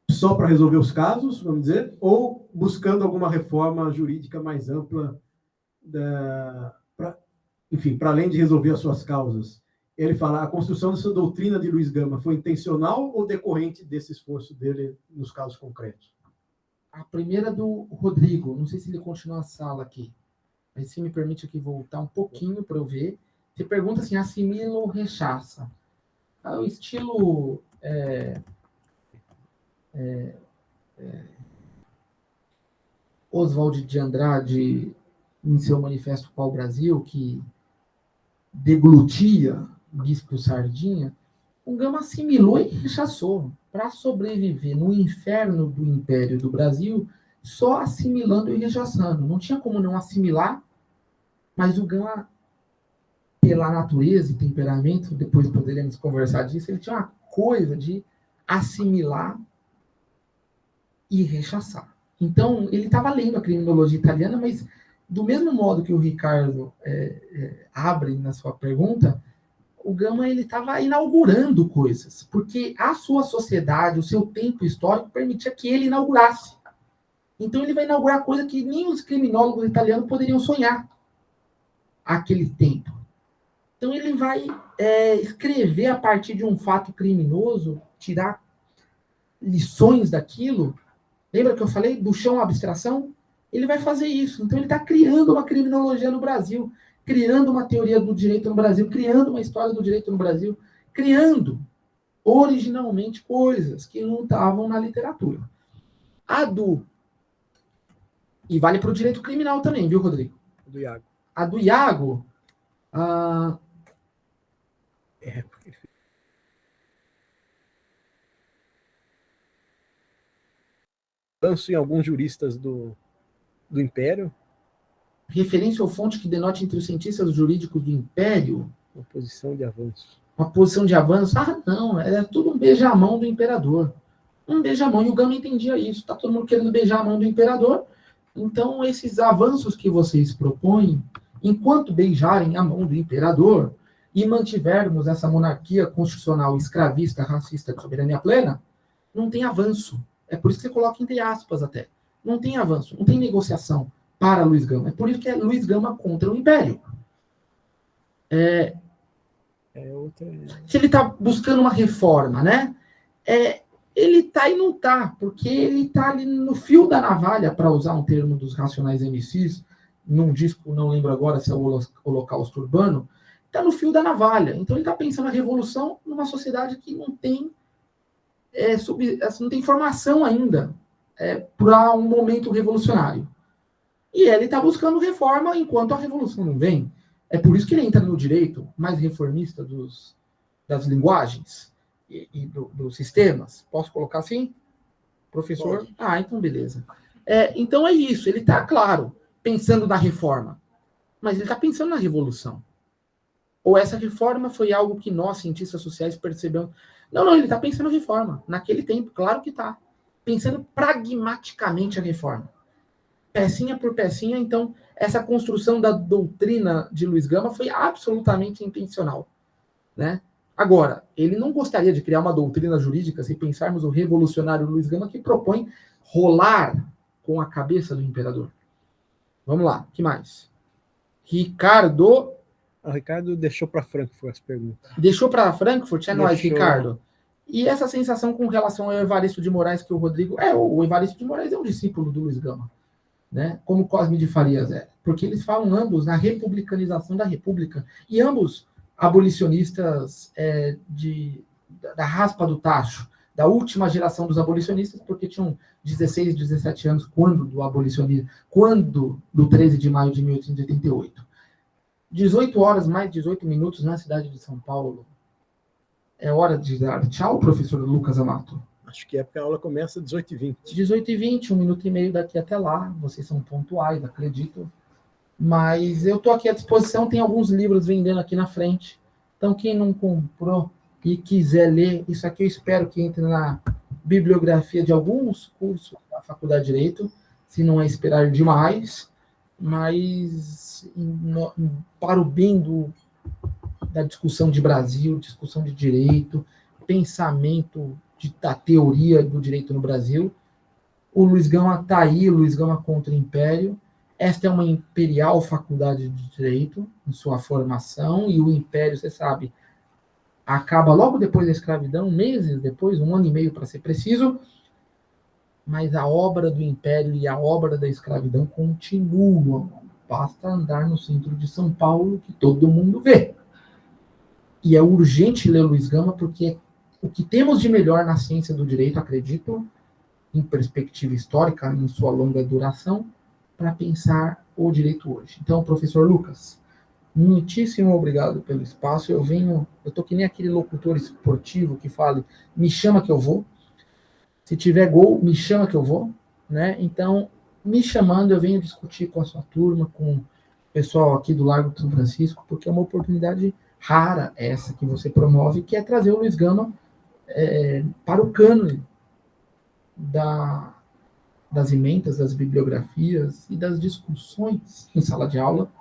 só para resolver os casos, vamos dizer, ou buscando alguma reforma jurídica mais ampla, para além de resolver as suas causas. Ele fala, a construção dessa doutrina de Luiz Gama foi intencional ou decorrente desse esforço dele nos casos concretos? A primeira do Rodrigo, não sei se ele continua a sala aqui, mas se me permite aqui voltar um pouquinho para eu ver. Você pergunta assim, assimila ou rechaça? O estilo Oswald de Andrade, em seu Manifesto Pau-Brasil, que deglutia Bispo Sardinha, o Gama assimilou e rechaçou para sobreviver no inferno do Império do Brasil, só assimilando e rechaçando. Não tinha como não assimilar, mas o Gama, pela natureza e temperamento, depois poderemos conversar disso, ele tinha uma coisa de assimilar e rechaçar. Então, ele estava lendo a criminologia italiana, mas do mesmo modo que o Ricardo abre na sua pergunta, o Gama estava inaugurando coisas, porque a sua sociedade, o seu tempo histórico permitia que ele inaugurasse. Então ele vai inaugurar coisa que nem os criminólogos italianos poderiam sonhar aquele tempo. Então ele vai escrever a partir de um fato criminoso, tirar lições daquilo. Lembra que eu falei do chão à abstração? Ele vai fazer isso. Então ele está criando uma criminologia no Brasil, criando uma teoria do direito no Brasil, criando uma história do direito no Brasil, criando originalmente coisas que não estavam na literatura. E vale para o direito criminal também, viu, Rodrigo? Do Iago. A do Iago... Lanço em alguns juristas do Império. Referência ou fonte que denote entre os cientistas jurídicos do Império? Uma posição de avanço. Uma posição de avanço? Não, era tudo um beijamão do imperador. Um beijamão, e o Gama entendia isso. Está todo mundo querendo beijar a mão do imperador. Então, esses avanços que vocês propõem, enquanto beijarem a mão do imperador e mantivermos essa monarquia constitucional escravista, racista, de soberania plena, não tem avanço. É por isso que você coloca entre aspas até. Não tem avanço, não tem negociação para Luiz Gama. É por isso que é Luiz Gama contra o Império. Se ele está buscando uma reforma, né? Ele está e não está, porque ele está ali no fio da navalha, para usar um termo dos Racionais MCs, num disco, não lembro agora se é o Holocausto Urbano, está no fio da navalha. Então ele está pensando a revolução numa sociedade que não tem não tem formação ainda para um momento revolucionário. E ele está buscando reforma enquanto a revolução não vem. É por isso que ele entra no direito mais reformista das linguagens e dos sistemas. Posso colocar assim? Professor? Pode. Então beleza. Então é isso. Ele está, claro, pensando na reforma. Mas ele está pensando na revolução. Ou essa reforma foi algo que nós, cientistas sociais, percebemos? Não, ele está pensando na reforma. Naquele tempo, claro que está. Pensando pragmaticamente a reforma. Pecinha por pecinha, então, essa construção da doutrina de Luiz Gama foi absolutamente intencional, né? Agora, ele não gostaria de criar uma doutrina jurídica, se pensarmos o revolucionário Luiz Gama, que propõe rolar com a cabeça do imperador. Vamos lá, o que mais? Ricardo... O Ricardo deixou para Frankfurt as perguntas. Deixou para Frankfurt? Nóis, Ricardo. E essa sensação com relação ao Evaristo de Moraes, que o Rodrigo... o Evaristo de Moraes é um discípulo do Luiz Gama, né? Como Cosme de Farias é. Porque eles falam ambos na republicanização da República. E ambos abolicionistas da raspa do tacho, da última geração dos abolicionistas, porque tinham 16, 17 anos quando do 13 de maio de 1888. 18 horas mais 18 minutos na cidade de São Paulo. É hora de dar tchau, professor Lucas Amato? Acho que porque a aula começa às 18h20. 18h20, 1 minuto e meio daqui até lá. Vocês são pontuais, acredito. Mas eu estou aqui à disposição, tem alguns livros vendendo aqui na frente. Então, quem não comprou e quiser ler, isso aqui eu espero que entre na bibliografia de alguns cursos da Faculdade de Direito, se não é esperar demais, mas para o bem da discussão de Brasil, discussão de direito, pensamento da teoria do direito no Brasil. O Luiz Gama está aí, Luiz Gama contra o Império. Esta é uma imperial faculdade de direito, em sua formação, e o Império, você sabe, acaba logo depois da escravidão, meses depois, 1 ano e meio para ser preciso, mas a obra do Império e a obra da escravidão continuam. Basta andar no centro de São Paulo, que todo mundo vê. E é urgente ler Luiz Gama, porque o que temos de melhor na ciência do direito, acredito, em perspectiva histórica, em sua longa duração, para pensar o direito hoje. Então, professor Lucas, muitíssimo obrigado pelo espaço. Eu estou que nem aquele locutor esportivo que fala, me chama que eu vou. Se tiver gol, me chama que eu vou, né? Então, me chamando, eu venho discutir com a sua turma, com o pessoal aqui do Largo de São Francisco, porque é uma oportunidade rara essa que você promove, que é trazer o Luiz Gama para o cânone das emendas, das bibliografias e das discussões em sala de aula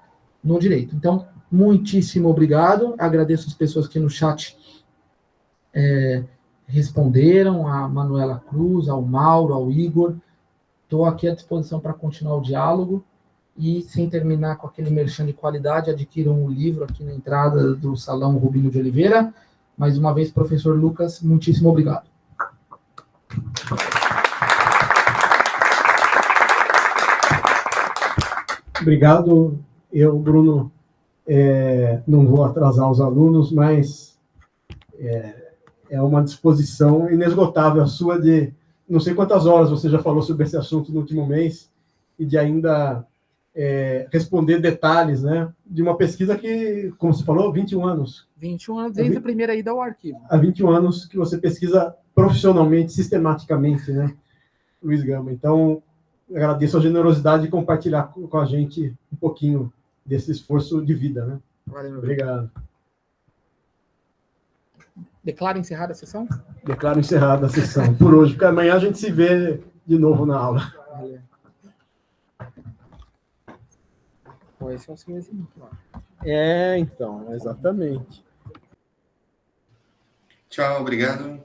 no direito. Então, muitíssimo obrigado. Agradeço as pessoas que no chat responderam, a Manuela Cruz, ao Mauro, ao Igor. Estou aqui à disposição para continuar o diálogo. E, sem terminar com aquele merchan de qualidade, adquiram o livro aqui na entrada do Salão Rubino de Oliveira. Mais uma vez, professor Lucas, muitíssimo obrigado. Obrigado. Eu, Bruno, não vou atrasar os alunos, mas é uma disposição inesgotável a sua de não sei quantas horas você já falou sobre esse assunto no último mês e de ainda responder detalhes, né, de uma pesquisa que, como você falou, 21 anos. 21 anos desde a primeira ida ao arquivo. Há 21 anos que você pesquisa profissionalmente, sistematicamente, né, Luiz Gama. Então, agradeço a generosidade de compartilhar com a gente um pouquinho desse esforço de vida, né? Valeu, obrigado. Declaro encerrada a sessão? Declaro encerrada a sessão por hoje, porque amanhã a gente se vê de novo na aula. Valeu. Pô, esse é um silêncio. Então, exatamente. Tchau, obrigado.